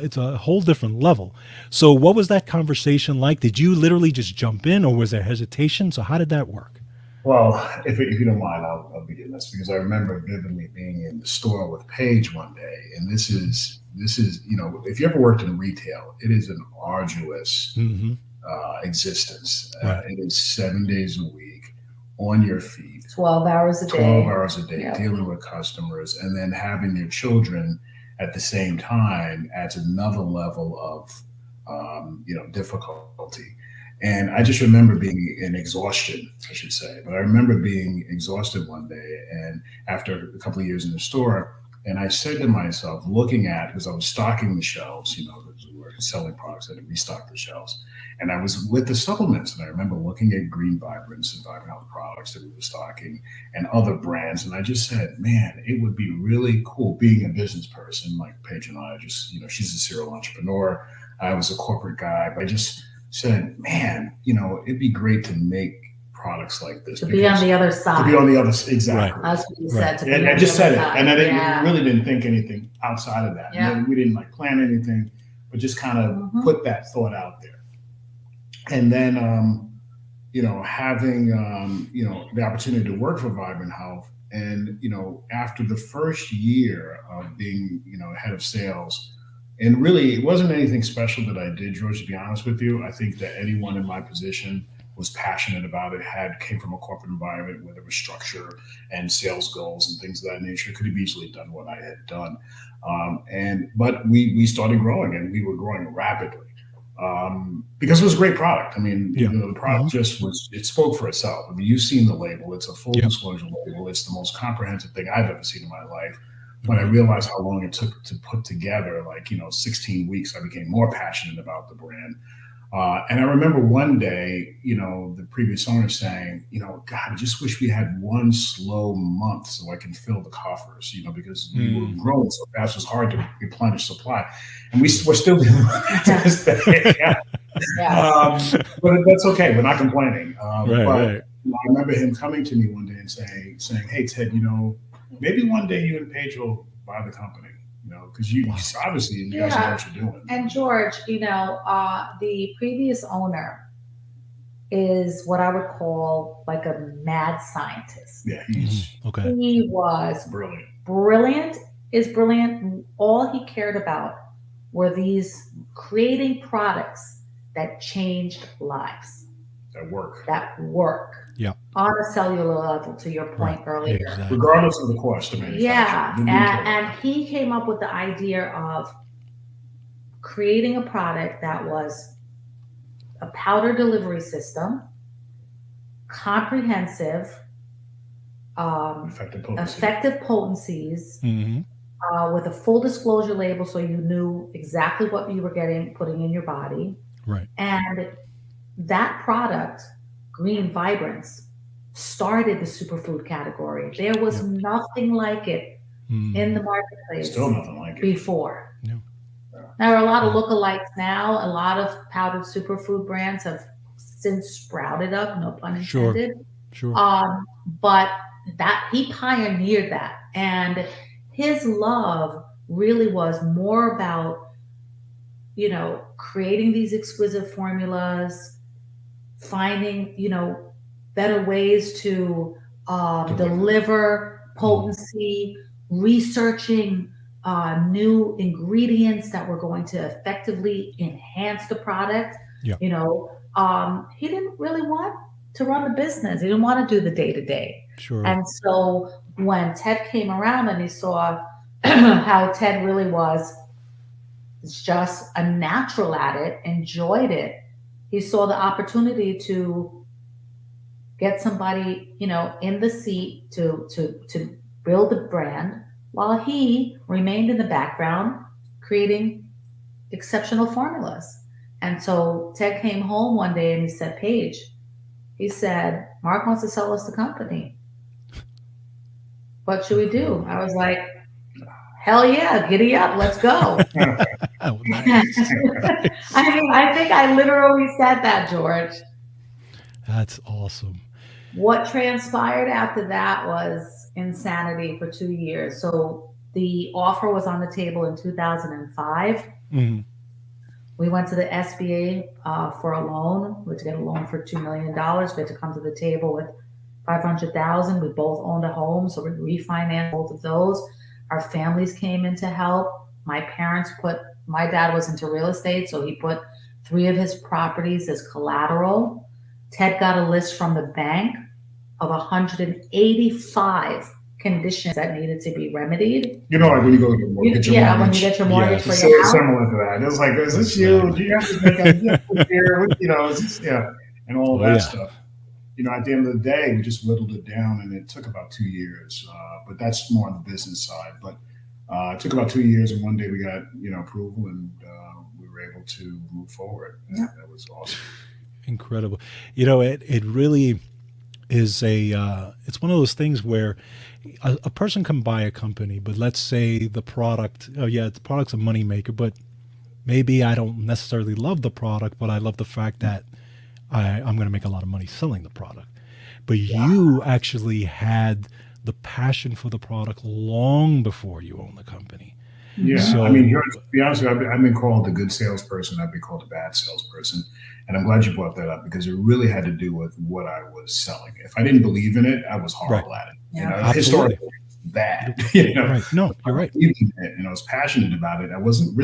it's a whole different level. So what was that conversation like? Did you literally just jump in, or was there hesitation? So how did that work? Well, if you don't mind, I'll begin this because I remember vividly being in the store with Paige one day. And this is, if you ever worked in retail, it is an arduous existence. Right. It is 7 days a week on your feet. 12 hours a day. 12 hours a day, Yep. dealing with customers, and then having your children at the same time adds another level of, difficulty. And I just remember being in exhaustion, I should say. But I remember being exhausted one day, and after a couple of years in the store, and I said to myself, looking at, because I was stocking the shelves, because we were selling products, I had to restock the shelves. And I was with the supplements, and I remember looking at Green Vibrance and Vibrant Health products that we were stocking and other brands. And I just said, man, it would be really cool being a business person like Paige and I. Just, she's a serial entrepreneur. I was a corporate guy. But I just said, man, it'd be great to make products like this. To be on the other side. To be on the other side. Exactly. That's what you said. Right. And I just said it. And I really didn't think anything outside of that. Yeah. We didn't plan anything, but just kind of put that thought out there. And then, having, the opportunity to work for Vibrant Health. And, after the first year of being, head of sales, And really, it wasn't anything special that I did, George, to be honest with you. I think that anyone in my position was passionate about it, came from a corporate environment where there was structure and sales goals and things of that nature, could have easily done what I had done. But we started growing, and we were growing rapidly. Because it was a great product. I mean, the product it spoke for itself. I mean, you've seen the label. It's a full disclosure label. It's the most comprehensive thing I've ever seen in my life. When I realized how long it took to put together, 16 weeks, I became more passionate about the brand. And I remember one day, the previous owner saying, God, I just wish we had one slow month so I can fill the coffers, because we were growing so fast. It was hard to replenish supply. And we're still doing it to this day. But that's okay. We're not complaining. I remember him coming to me one day and saying, hey, Ted, maybe one day you and Paige will buy the company. Because you obviously you guys know what you're doing. And George, the previous owner is what I would call like a mad scientist. Yeah, he's okay. He was brilliant. Brilliant. All he cared about were these creating products that changed lives. That work. Yeah. On a cellular level, to your point earlier. Exactly. Regardless of the cost of manufacturing. Yeah. And he came up with the idea of creating a product that was a powder delivery system, comprehensive, effective potencies, with a full disclosure label so you knew exactly what you were putting in your body. Right. And that product, Green Vibrance, started the superfood category. There was nothing like it in the marketplace. Still nothing like it before. Yeah. There are a lot of lookalikes now. A lot of powdered superfood brands have since sprouted up, no pun intended. Sure. But he pioneered that, and his love really was more about, creating these exquisite formulas, finding, better ways to deliver potency, researching new ingredients that were going to effectively enhance the product. Yeah. He didn't really want to run the business. He didn't want to do the day-to-day. Sure. And so when Ted came around and he saw how Ted really was just a natural at it, enjoyed it, he saw the opportunity to get somebody, in the seat to build the brand while he remained in the background creating exceptional formulas. And so Ted came home one day and he said, Paige, he said, Mark wants to sell us the company. What should we do? I was like, hell yeah, giddy up, let's go. Oh, nice. I think I literally said that, George. That's awesome. What transpired after that was insanity for 2 years. So the offer was on the table in 2005. We went to the SBA for a loan. We had to get a loan for $2 million. We had to come to the table with $500,000. We both owned a home, so we refinanced both of those. Our families came in to help. My dad was into real estate, so he put 3 of his properties as collateral. Ted got a list from the bank of 185 conditions that needed to be remedied. Like when you go to get mortgage. When you get your mortgage for so your house. Similar to that. It was like, is this you? Do you have to make a here? Is this, and all of that stuff. At the end of the day, we just whittled it down, and it took about 2 years. But that's more on the business side. But it took about 2 years, and one day we got approval, and we were able to move forward. That was awesome. Incredible. It really is it's one of those things where a person can buy a company, but let's say the product, the product's a moneymaker, but maybe I don't necessarily love the product, but I love the fact that I'm going to make a lot of money selling the product. But you actually had the passion for the product long before you owned the company. Yeah, so, to be honest with you, I've been called a good salesperson. I've been called a bad salesperson. And I'm glad you brought that up because it really had to do with what I was selling. If I didn't believe in it, I was horrible at it. Yeah. Historically, bad. Right. No, you're right. Eating it, and I was passionate about it. It wasn't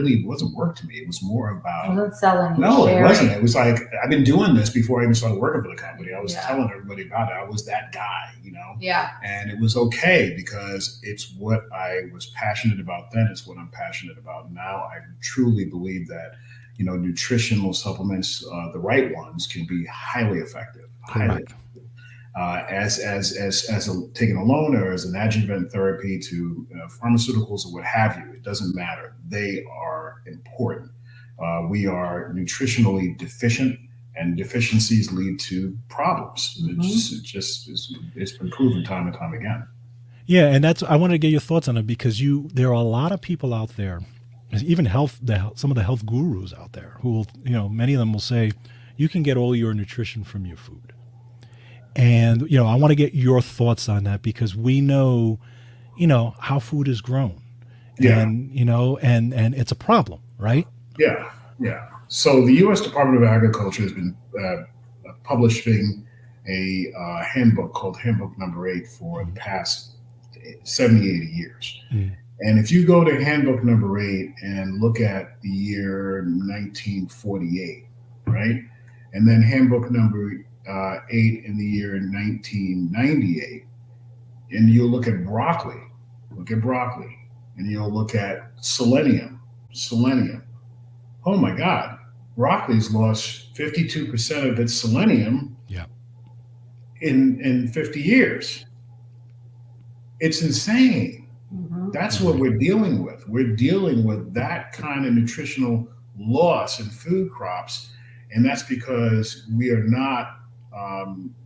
work to me. It was more about. It wasn't selling. No, sharing. it wasn't. It was like, I've been doing this before I even started working for the company. I was Yeah. telling everybody about it. I was that guy, Yeah. and it was okay because it's what I was passionate about then. It's what I'm passionate about now. I truly believe that, nutritional supplements, the right ones, can be highly effective. Highly effective. As taken alone or as an adjuvant therapy to pharmaceuticals or what have you, it doesn't matter. They are important. We are nutritionally deficient, and deficiencies lead to problems. It's been proven time and time again. Yeah, and I wanted to get your thoughts on it because there are a lot of people out there, even some of the health gurus out there who will, many of them will say, you can get all your nutrition from your food. And, I want to get your thoughts on that because we know, how food is grown. Yeah. And, and it's a problem, right? Yeah. Yeah. So the U.S. Department of Agriculture has been publishing a handbook called Handbook Number 8 for the past 70, 80 years. Mm. And if you go to Handbook Number 8 and look at the year 1948, right? And then Handbook Number 8 in the year 1998, and you'll look at broccoli, and you'll look at selenium. Oh my God, broccoli's lost 52% of its selenium in 50 years. It's insane. Mm-hmm. That's what we're dealing with. We're dealing with that kind of nutritional loss in food crops, and that's because we are not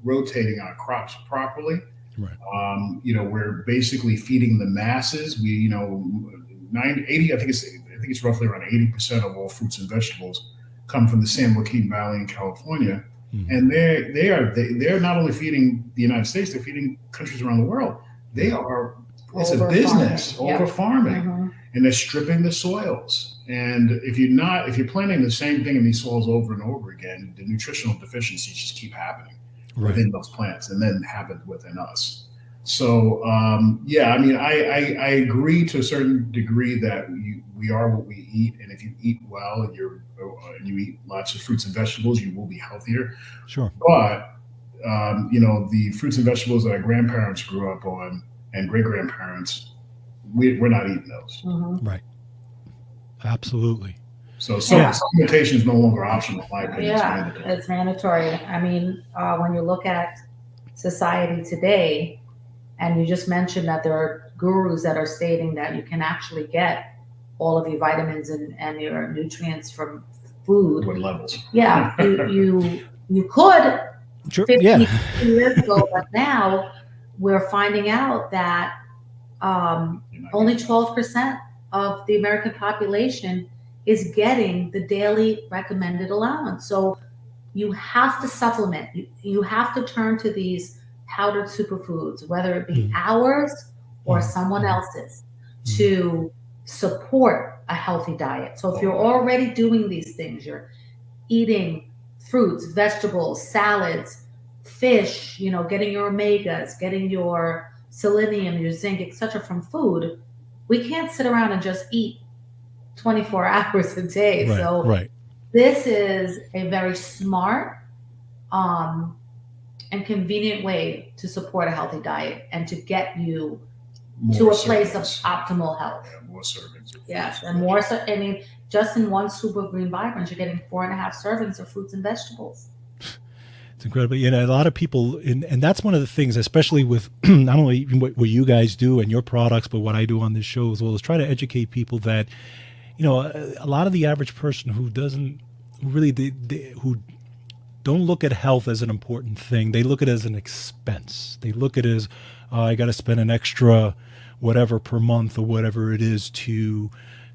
rotating our crops properly. Right. We're basically feeding the masses. We, 80. I think it's roughly around 80% of all fruits and vegetables come from the San Joaquin Valley in California, and they're not only feeding the United States, they're feeding countries around the world. It's a business over farming, and they're stripping the soils. And if you're planting the same thing in these soils over and over again, the nutritional deficiencies just keep happening within those plants and then happen within us. So, I agree to a certain degree that we are what we eat. And if you eat well and you eat lots of fruits and vegetables, you will be healthier. Sure. But, the fruits and vegetables that our grandparents grew up on and great-grandparents, we're not eating those. Mm-hmm. Right. Absolutely. So supplementation is no longer optional, in my opinion. Yeah, it's mandatory. I mean, when you look at society today, and you just mentioned that there are gurus that are stating that you can actually get all of your vitamins and your nutrients from food. What levels? Yeah, you could 50 years ago, but now we're finding out that only 12% of the American population is getting the daily recommended allowance. So you have to supplement. You have to turn to these powdered superfoods, whether it be ours or someone else's, to support a healthy diet. So if you're already doing these things, you're eating fruits, vegetables, salads, fish, getting your omegas, getting your selenium, your zinc, etc. from food, we can't sit around and just eat 24 hours a day. This is a very smart and convenient way to support a healthy diet and to get you to a place of optimal health. Yeah, more servings. Yes, and more. I mean, just in one scoop of Green Vibrance, you're getting 4.5 servings of fruits and vegetables. It's incredible. A lot of people, and that's one of the things, especially with not only what you guys do and your products, but what I do on this show as well, is try to educate people that, a lot of the average person who don't look at health as an important thing. They look at it as an expense. They look at it as, I got to spend an extra whatever per month or whatever it is to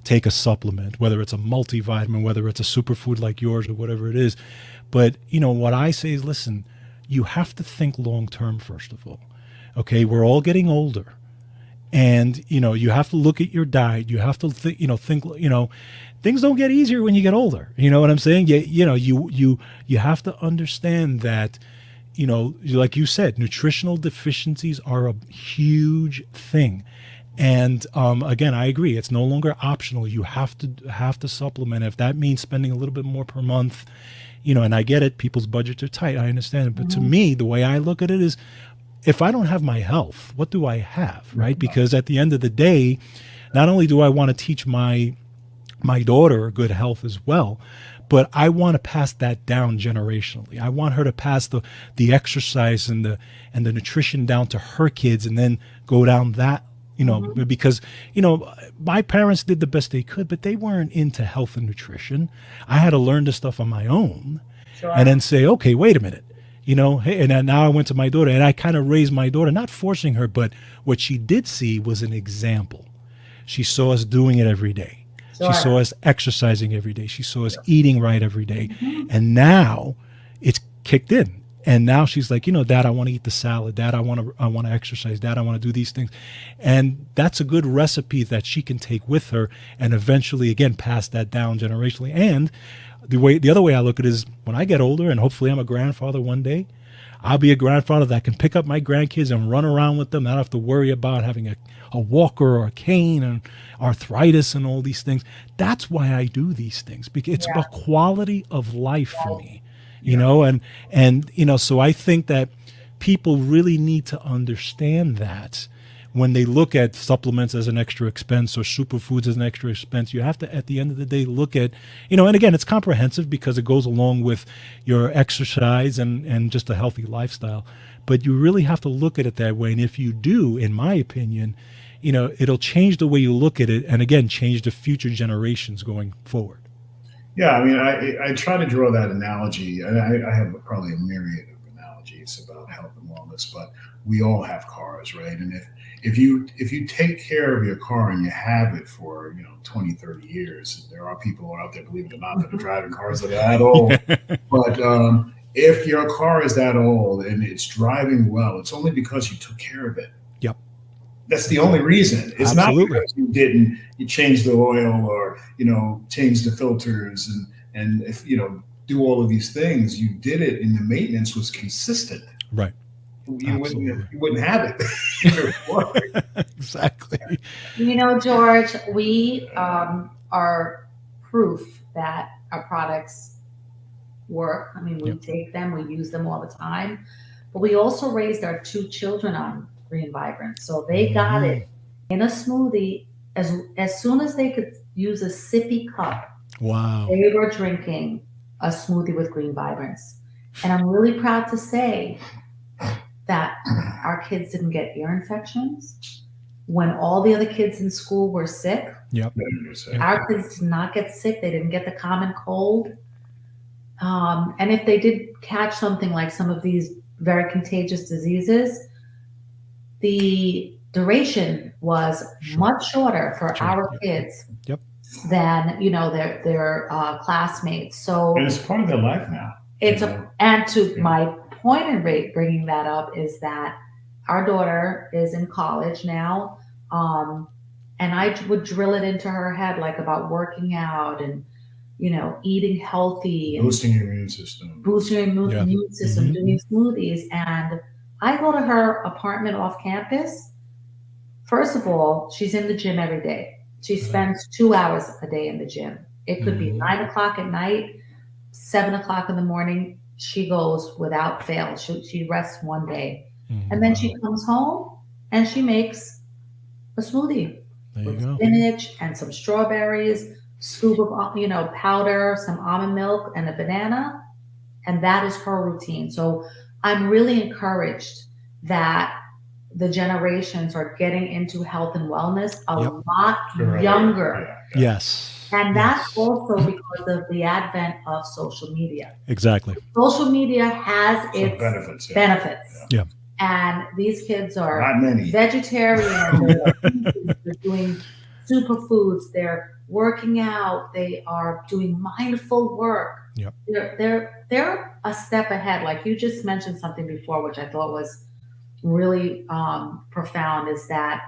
take a supplement, whether it's a multivitamin, whether it's a superfood like yours or whatever it is. But, what I say is, listen, you have to think long-term, first of all. Okay, we're all getting older. And, you have to look at your diet. You have to think, things don't get easier when you get older. You know what I'm saying? You have to understand that, like you said, nutritional deficiencies are a huge thing. And again, I agree. It's no longer optional. You have to supplement. If that means spending a little bit more per month, and I get it. People's budgets are tight. I understand it. But to me, the way I look at it is, if I don't have my health, what do I have, right? Because at the end of the day, not only do I want to teach my daughter good health as well, but I want to pass that down generationally. I want her to pass the exercise and the nutrition down to her kids, and then go down that, because my parents did the best they could, but they weren't into health and nutrition. I had to learn this stuff on my own, and then say, okay, wait a minute. Hey, and then now I went to my daughter, and I kind of raised my daughter, not forcing her, but what she did see was an example. She saw us doing it every day. She saw us exercising every day. She saw us eating right every day. And now it's kicked in. And now she's like, Dad, I want to eat the salad. Dad, I want to exercise. Dad, I want to do these things. And that's a good recipe that she can take with her and eventually, again, pass that down generationally. And the other way I look at it is, when I get older, and hopefully I'm a grandfather one day, I'll be a grandfather that can pick up my grandkids and run around with them, not have to worry about having a walker or a cane and arthritis and all these things. That's why I do these things, because it's about quality of life for me, and so I think that people really need to understand that when they look at supplements as an extra expense or superfoods as an extra expense. You have to, at the end of the day, look at, and again, it's comprehensive because it goes along with your exercise and just a healthy lifestyle. But you really have to look at it that way. And if you do, in my opinion, it'll change the way you look at it, and again, change the future generations going forward. Yeah, I mean, I try to draw that analogy, and I have probably a myriad of analogies about health and wellness, but we all have cars, right? And if you take care of your car and you have it for 20, 30 years, there are people out there, believe it or not, that are driving cars that are that old. But if your car is that old and it's driving well, it's only because you took care of it. Yep. That's the only reason. It's Absolutely. not because you changed the oil or change the filters and if do all of these things. You did it, and the maintenance was consistent. Right. You wouldn't have it. Exactly. George, we are proof that our products work. I mean, we take them, we use them all the time, but we also raised our 2 children on Green Vibrant. So they got it in a smoothie as soon as they could use a sippy cup. Wow. They were drinking a smoothie with Green Vibrants. And I'm really proud to say that our kids didn't get ear infections. When all the other kids in school were sick, our kids did not get sick. They didn't get the common cold. And if they did catch something like some of these very contagious diseases, the duration was much shorter for our kids than their classmates. So and it's part of their life now. My point in bringing that up is that our daughter is in college now, and I would drill it into her head about working out and eating healthy, and boosting your immune system, doing smoothies. And I go to her apartment off campus. First of all, she's in the gym every day. She spends 2 hours a day in the gym. It could be 9 o'clock at night, 7 o'clock in the morning. She goes without fail. She rests one day. And then she comes home and she makes a smoothie with spinach and some strawberries, scoop of powder, some almond milk, and a banana. And that is her routine. So I'm really encouraged that the generations are getting into health and wellness a lot younger. Yes. And that's also because of the advent of social media. Exactly. Social media has its benefits. Yeah. And these kids are not many vegetarian. They're doing superfoods. They're working out. They are doing mindful work. Yep. They're a step ahead. Like you just mentioned something before, which I thought was really profound, is that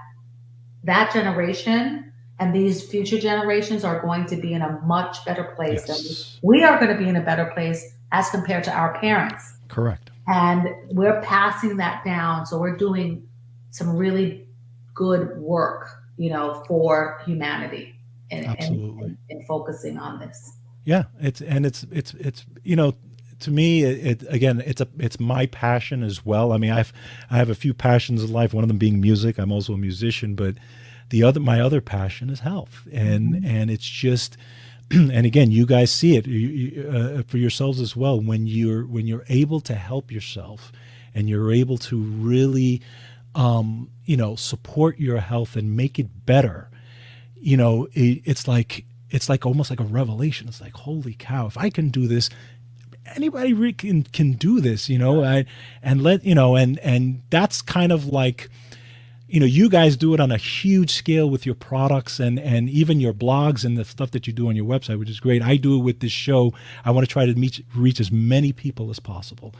generation and these future generations are going to be in a much better place. Yes. We are going to be in a better place as compared to our parents. Correct. And we're passing that down. So we're doing some really good work, for humanity Absolutely. in focusing on this. Yeah, it's to me it again it's my passion as well. I mean, I have a few passions in life. One of them being music. I'm also a musician, but my other passion is health, and it's just and again, you guys see it for yourselves as well. When you're able to help yourself, and you're able to really support your health and make it better, it's like almost like a revelation. It's like, holy cow, if I can do this, anybody really can do this, and that's kind of like, you guys do it on a huge scale with your products and even your blogs and the stuff that you do on your website, which is great. I do it with this show. I want to try to reach as many people as possible.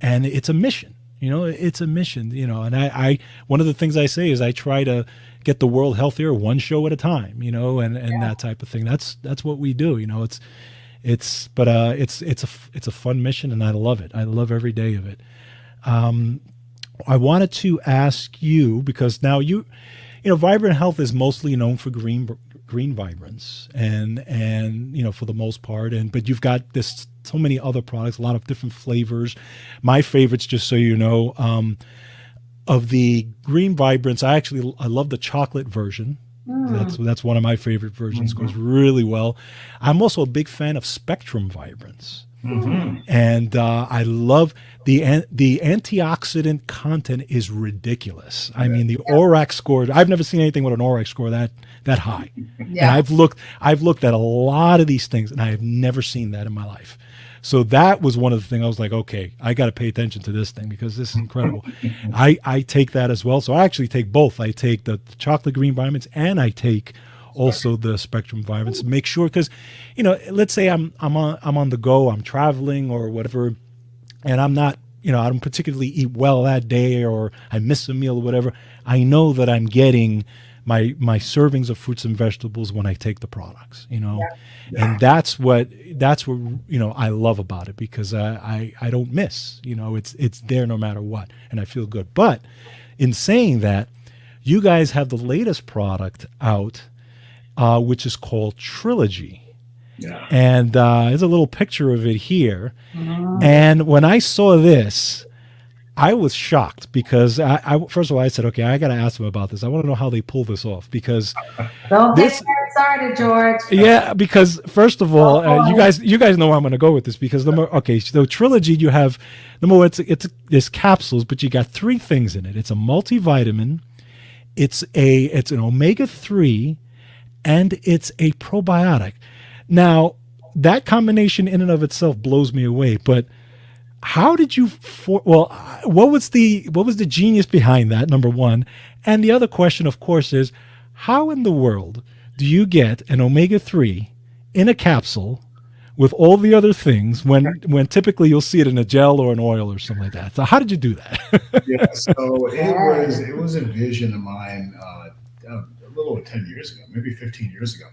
And it's a mission, it's a mission, and I one of the things I say is I try to get the world healthier one show at a time, and that type of thing. That's what we do. It's a fun mission, and I love it. I love every day of it. I wanted to ask you, because now Vibrant Health is mostly known for green vibrance and for the most part, but you've got so many other products, a lot of different flavors. My favorites, just so you know, of the green vibrance, I love the chocolate version. That's one of my favorite versions. Goes really well. I'm also a big fan of Spectrum Vibrance. And I love the antioxidant content is ridiculous. I mean, the ORAC score, I've never seen anything with an ORAC score that high. And I've looked at a lot of these things, and I have never seen that in my life. So that was one of the things I was like, okay, I got to pay attention to this thing because this is incredible. I take that as well. So I actually take both. I take the chocolate green vitamins, and I take also the Spectrum vitamins. Make sure, because let's say I'm on the go, I'm traveling or whatever, and I'm not, I don't particularly eat well that day, or I miss a meal or whatever. I know that I'm getting my servings of fruits and vegetables when I take the products, and that's what I love about it, because I don't miss, it's there no matter what, and I feel good. But in saying that, you guys have the latest product out, which is called Trilogy. Yeah. And there's a little picture of it here. And when I saw this, I was shocked, because I first of all, I said, okay, I got to ask them about this. I want to know how they pull this off, because don't get started, George. Yeah, because first of all, you guys know where I'm going to go with this, because so Trilogy, you have, number one, it's capsules, but you got three things in it. It's a multivitamin, it's an omega-3, and it's a probiotic. Now, that combination in and of itself blows me away, but how did you what was the genius behind that, number one? And the other question, of course, is how in the world do you get an omega-3 in a capsule with all the other things when typically you'll see it in a gel or an oil or something like that? So how did you do that? Yeah, so it was a vision of mine a little over 10 years ago, maybe 15 years ago.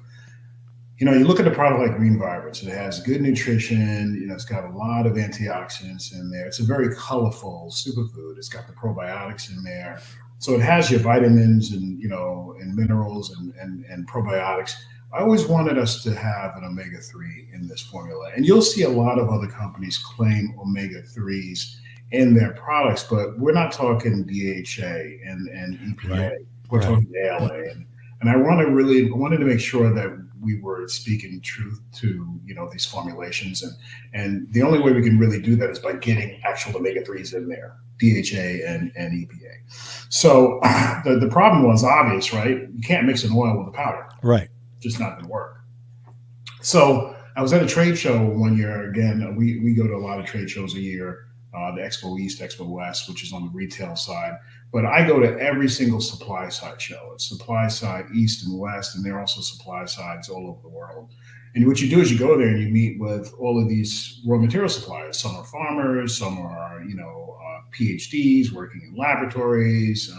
You look at a product like Green Vibrance, it has good nutrition, it's got a lot of antioxidants in there. It's a very colorful superfood. It's got the probiotics in there. So it has your vitamins and, and minerals and probiotics. I always wanted us to have an omega-3 in this formula. And you'll see a lot of other companies claim omega-3s in their products, but we're not talking DHA and EPA. Right. We're talking ALA. And I wanted to make sure that we were speaking truth to, these formulations. And the only way we can really do that is by getting actual omega-3s in there, DHA and EPA. So the problem was obvious, right? You can't mix an oil with a powder. Right. Just not going to work. So I was at a trade show one year. Again, we go to a lot of trade shows a year, the Expo East, Expo West, which is on the retail side. But I go to every single supply side show. It's supply side East and West, and there are also supply sides all over the world. And what you do is you go there and you meet with all of these raw material suppliers. Some are farmers, some are PhDs working in laboratories,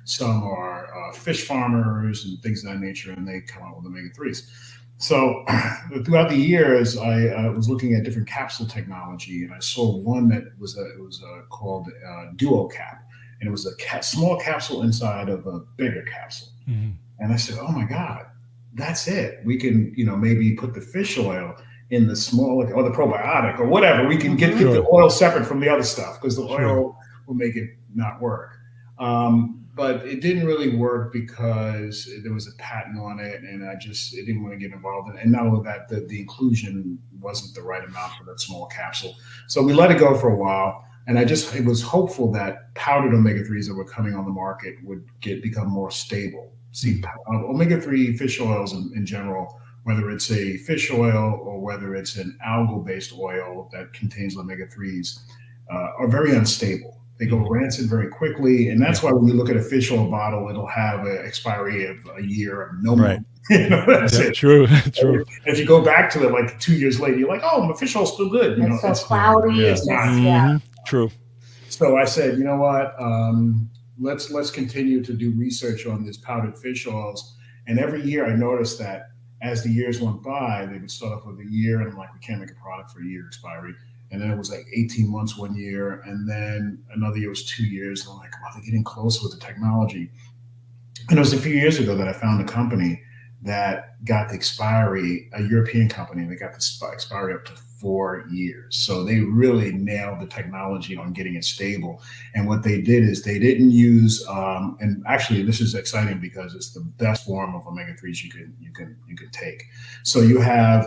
some are fish farmers and things of that nature, and they come out with omega-3s. So throughout the years, I was looking at different capsule technology, and I saw one that was called Duo Cap, and it was a small capsule inside of a bigger capsule. Mm-hmm. And I said, "Oh my God, that's it! We can, maybe put the fish oil in the small or the probiotic or whatever. We can get the oil separate from the other stuff because the oil will make it not work." But it didn't really work because there was a patent on it, and I didn't want to get involved in it. And not only that, the inclusion wasn't the right amount for that small capsule. So we let it go for a while. And it was hopeful that powdered omega-3s that were coming on the market would become more stable. See, omega-3 fish oils in general, whether it's a fish oil or whether it's an algal-based oil that contains omega-3s, are very unstable. They go rancid very quickly, and that's why when you look at a fish oil bottle, it'll have an expiry of a year of no more. That's it. True. If you go back to it like 2 years later, you're like, "Oh, my fish oil's still good." It's so cloudy. It's not. True. So I said, you know what? Let's continue to do research on these powdered fish oils. And every year, I noticed that as the years went by, they would start off with a year, and I'm like, we can't make a product for a year expiry. And then it was like 18 months 1 year, and then another year was 2 years. And I'm like, wow, they're getting closer with the technology. And it was a few years ago that I found a company that got the expiry, a European company, they got the expiry up to 4 years. So they really nailed the technology on getting it stable. And what they did is they didn't use, and actually this is exciting because it's the best form of omega-3s you can take. So you have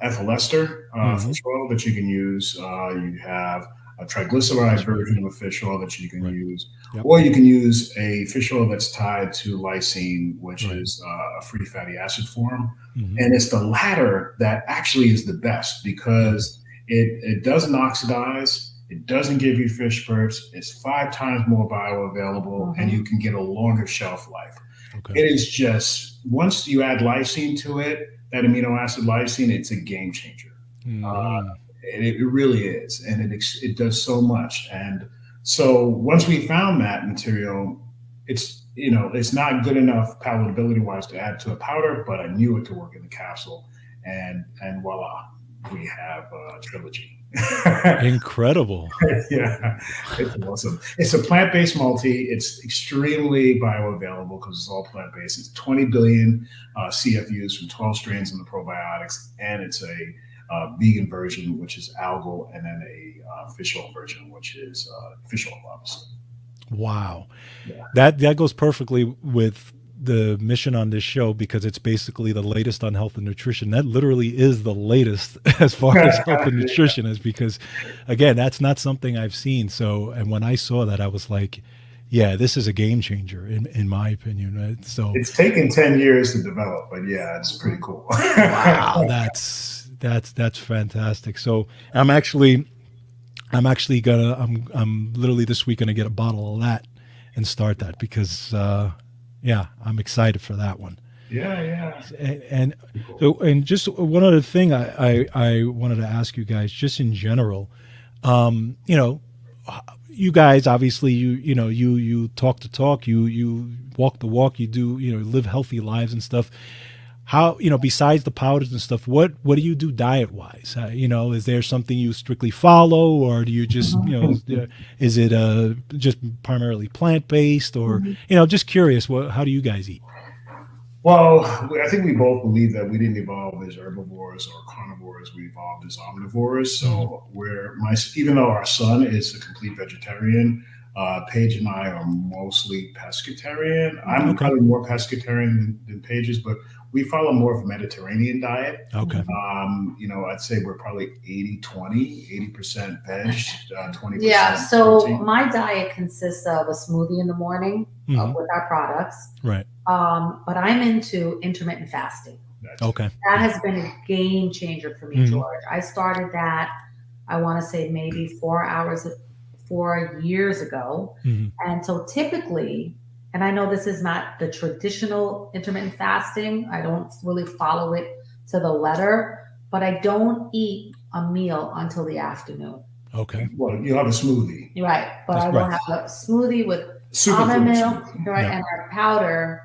ethyl ester fish oil that you can use. You have a triglyceride version of a fish oil that you can use, or you can use a fish oil that's tied to lysine, which is a free fatty acid form. And it's the latter that actually is the best because it doesn't oxidize, it doesn't give you fish burps, it's 5 times more bioavailable, and you can get a longer shelf life. It is just, once you add lysine to it, that amino acid lysine, it's a game changer. It really is, and it does so much. And so once we found that material, it's not good enough palatability wise to add to a powder, but I knew it to work in the capsule, and voila, we have a trilogy. Incredible. Yeah, it's awesome. It's a plant-based multi. It's extremely bioavailable because it's all plant-based. It's 20 billion CFUs from 12 strains in the probiotics, and it's a vegan version, which is algal, and then a fish oil version, which is fish oil, obviously. Wow. Yeah. That goes perfectly with the mission on this show because it's basically the latest on health and nutrition. That literally is the latest as far as health and nutrition is, because again, that's not something I've seen. So, and when I saw that, I was like, yeah, this is a game changer in my opinion. Right? So it's taken 10 years to develop, but yeah, it's pretty cool. Wow. That's fantastic. So I'm literally this week going to get a bottle of that and start that because, yeah, I'm excited for that one. Yeah. And so, and just one other thing I wanted to ask you guys, just in general, you guys, obviously you talk the talk, you walk the walk, you do, live healthy lives and stuff. How, besides the powders and stuff, what do you do diet wise? Is there something you strictly follow, or do you just, is it just primarily plant-based, or, just curious, how do you guys eat? Well, I think we both believe that we didn't evolve as herbivores or carnivores, we evolved as omnivores. So even though our son is a complete vegetarian, Paige and I are mostly pescatarian. I'm probably more pescatarian than Paige's, but we follow more of a Mediterranean diet. Okay. I'd say we're probably 80-20, 80% veg, 20%. Yeah. So protein. My diet consists of a smoothie in the morning with our products. Right. But I'm into intermittent fasting. Okay. That has been a game changer for me, George. I started that, I want to say maybe 4 years ago. And so typically, and I know this is not the traditional intermittent fasting, I don't really follow it to the letter, but I don't eat a meal until the afternoon. Okay. Well, you'll have a smoothie. Right. But I will have a smoothie with superfood almond milk, smoothie. right, and our powder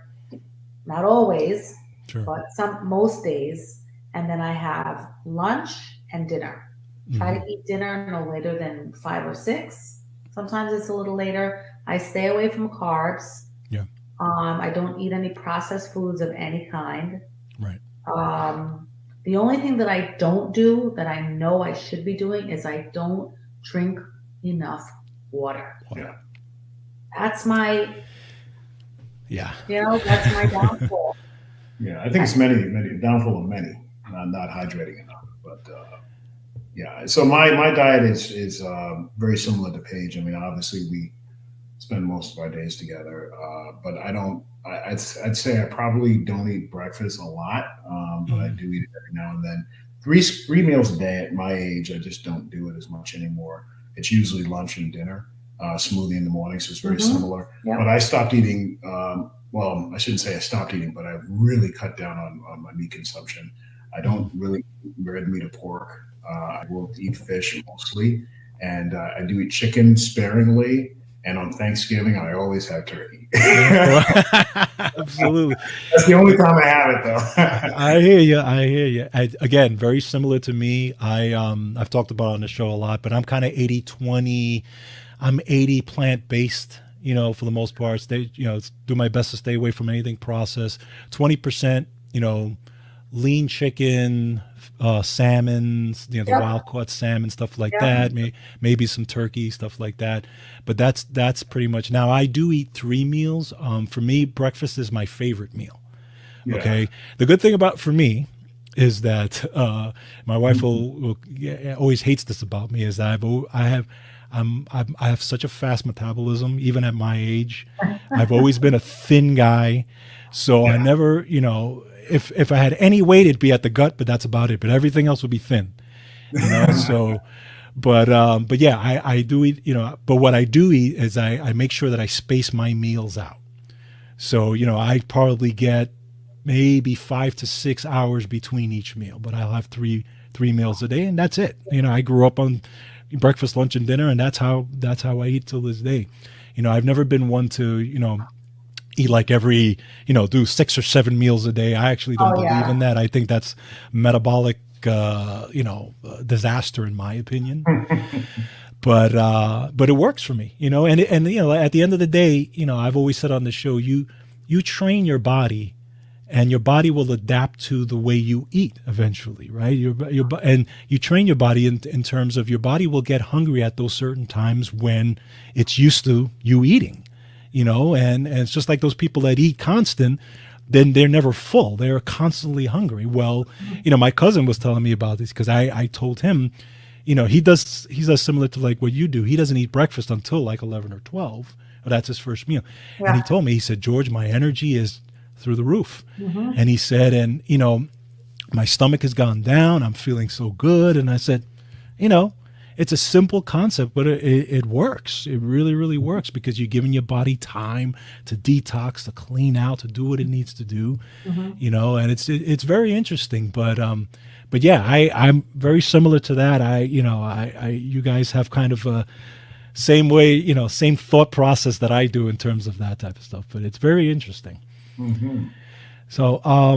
not always, Sure. but most days. And then I have lunch and dinner. Try to eat dinner no later than 5 or 6. Sometimes it's a little later. I stay away from carbs. Yeah. I don't eat any processed foods of any kind. Right. The only thing that I don't do that I know I should be doing is I don't drink enough water. Yeah. That's my, Yeah. that's my downfall. Yeah, I think it's many downfall of many, not hydrating enough. But yeah, so my diet is very similar to Paige. I mean, obviously we spend most of our days together, but I don't. I'd say I probably don't eat breakfast a lot, but I do eat it every now and then. Three meals a day at my age, I just don't do it as much anymore. It's usually lunch and dinner, smoothie in the morning, so it's very similar. Yep. But I stopped eating. Well, I shouldn't say I stopped eating, but I've really cut down on my meat consumption. I don't really eat red meat or pork. I will eat fish mostly, and I do eat chicken sparingly. And on Thanksgiving, I always have turkey. Absolutely. That's the only time I have it, though. I hear you. Again, very similar to me. I've talked about it on the show a lot, but I'm kind of 80-20. I'm 80 plant-based, for the most part. Do my best to stay away from anything processed. 20%, lean chicken, salmon, the wild caught salmon, stuff like that. Maybe some turkey, stuff like that. But that's pretty much. Now I do eat 3 meals. For me, breakfast is my favorite meal. Yeah. Okay. The good thing for me is that my wife will always hates this about me is that I have such a fast metabolism, even at my age. I've always been a thin guy, so I never, if I had any weight, it'd be at the gut, but that's about it. But everything else would be thin, So, but yeah, I do eat, But what I do eat is I make sure that I space my meals out. So I probably get maybe 5 to 6 hours between each meal, but I'll have three meals a day, and that's it. I grew up on breakfast, lunch, and dinner, and that's how I eat till this day. I've never been one to eat like every do 6 or 7 meals a day. I actually don't believe in that. I think that's metabolic disaster in my opinion. But it works for me, and at the end of the day, I've always said on the show, you train your body, and your body will adapt to the way you eat eventually, right? And you train your body in terms of your body will get hungry at those certain times when it's used to you eating, and it's just like those people that eat constant, then they're never full. They're constantly hungry. Well, my cousin was telling me about this because I told him, he does similar to like what you do. He doesn't eat breakfast until like 11 or 12. Or that's his first meal. Yeah. And he told me, he said, George, my energy is through the roof. And he said, and my stomach has gone down. I'm feeling so good. And I said, it's a simple concept, but it works. It really, really works because you're giving your body time to detox, to clean out, to do what it needs to do, and it's very interesting. But yeah, I'm very similar to that. You guys have kind of a same way, same thought process that I do in terms of that type of stuff, but it's very interesting. So, I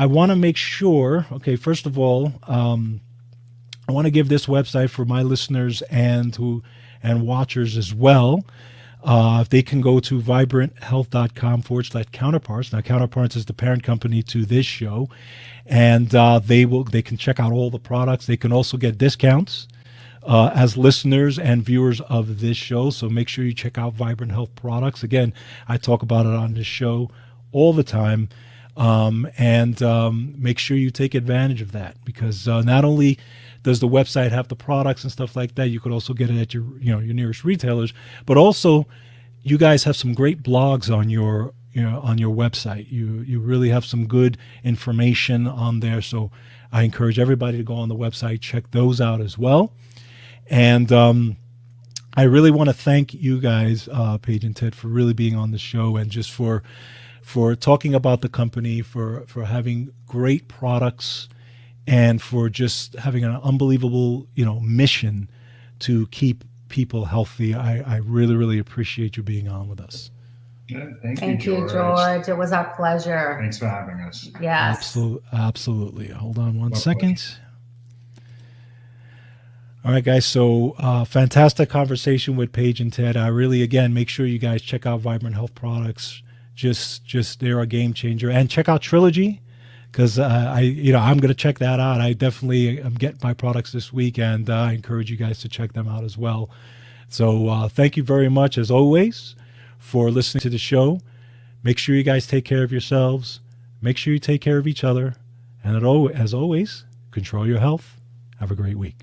want to make sure, okay, first of all, I want to give this website for my listeners and watchers as well. If they can go to vibranthealth.com/counterparts. Now, Counterparts is the parent company to this show, and they can check out all the products. They can also get discounts as listeners and viewers of this show. So make sure you check out Vibrant Health products. Again, I talk about it on this show all the time. And make sure you take advantage of that because not only does the website have the products and stuff like that, you could also get it at your nearest retailers, but also you guys have some great blogs on your website. You really have some good information on there. So I encourage everybody to go on the website, check those out as well. And I really want to thank you guys, Paige and Ted, for really being on the show and just for talking about the company, for having great products, and for just having an unbelievable, mission to keep people healthy. I really, really appreciate you being on with us. Good. Thank Thank you, you, George. It was our pleasure. Thanks for having us. Yes. Absolutely. Hold on one My second. pleasure. All right, guys. So fantastic conversation with Paige and Ted. I really, again, make sure you guys check out Vibrant Health Products. Just they're a game changer. And check out Trilogy, because I'm going to check that out. I definitely am getting my products this week, and I encourage you guys to check them out as well. So thank you very much, as always, for listening to the show. Make sure you guys take care of yourselves. Make sure you take care of each other. And as always, control your health. Have a great week.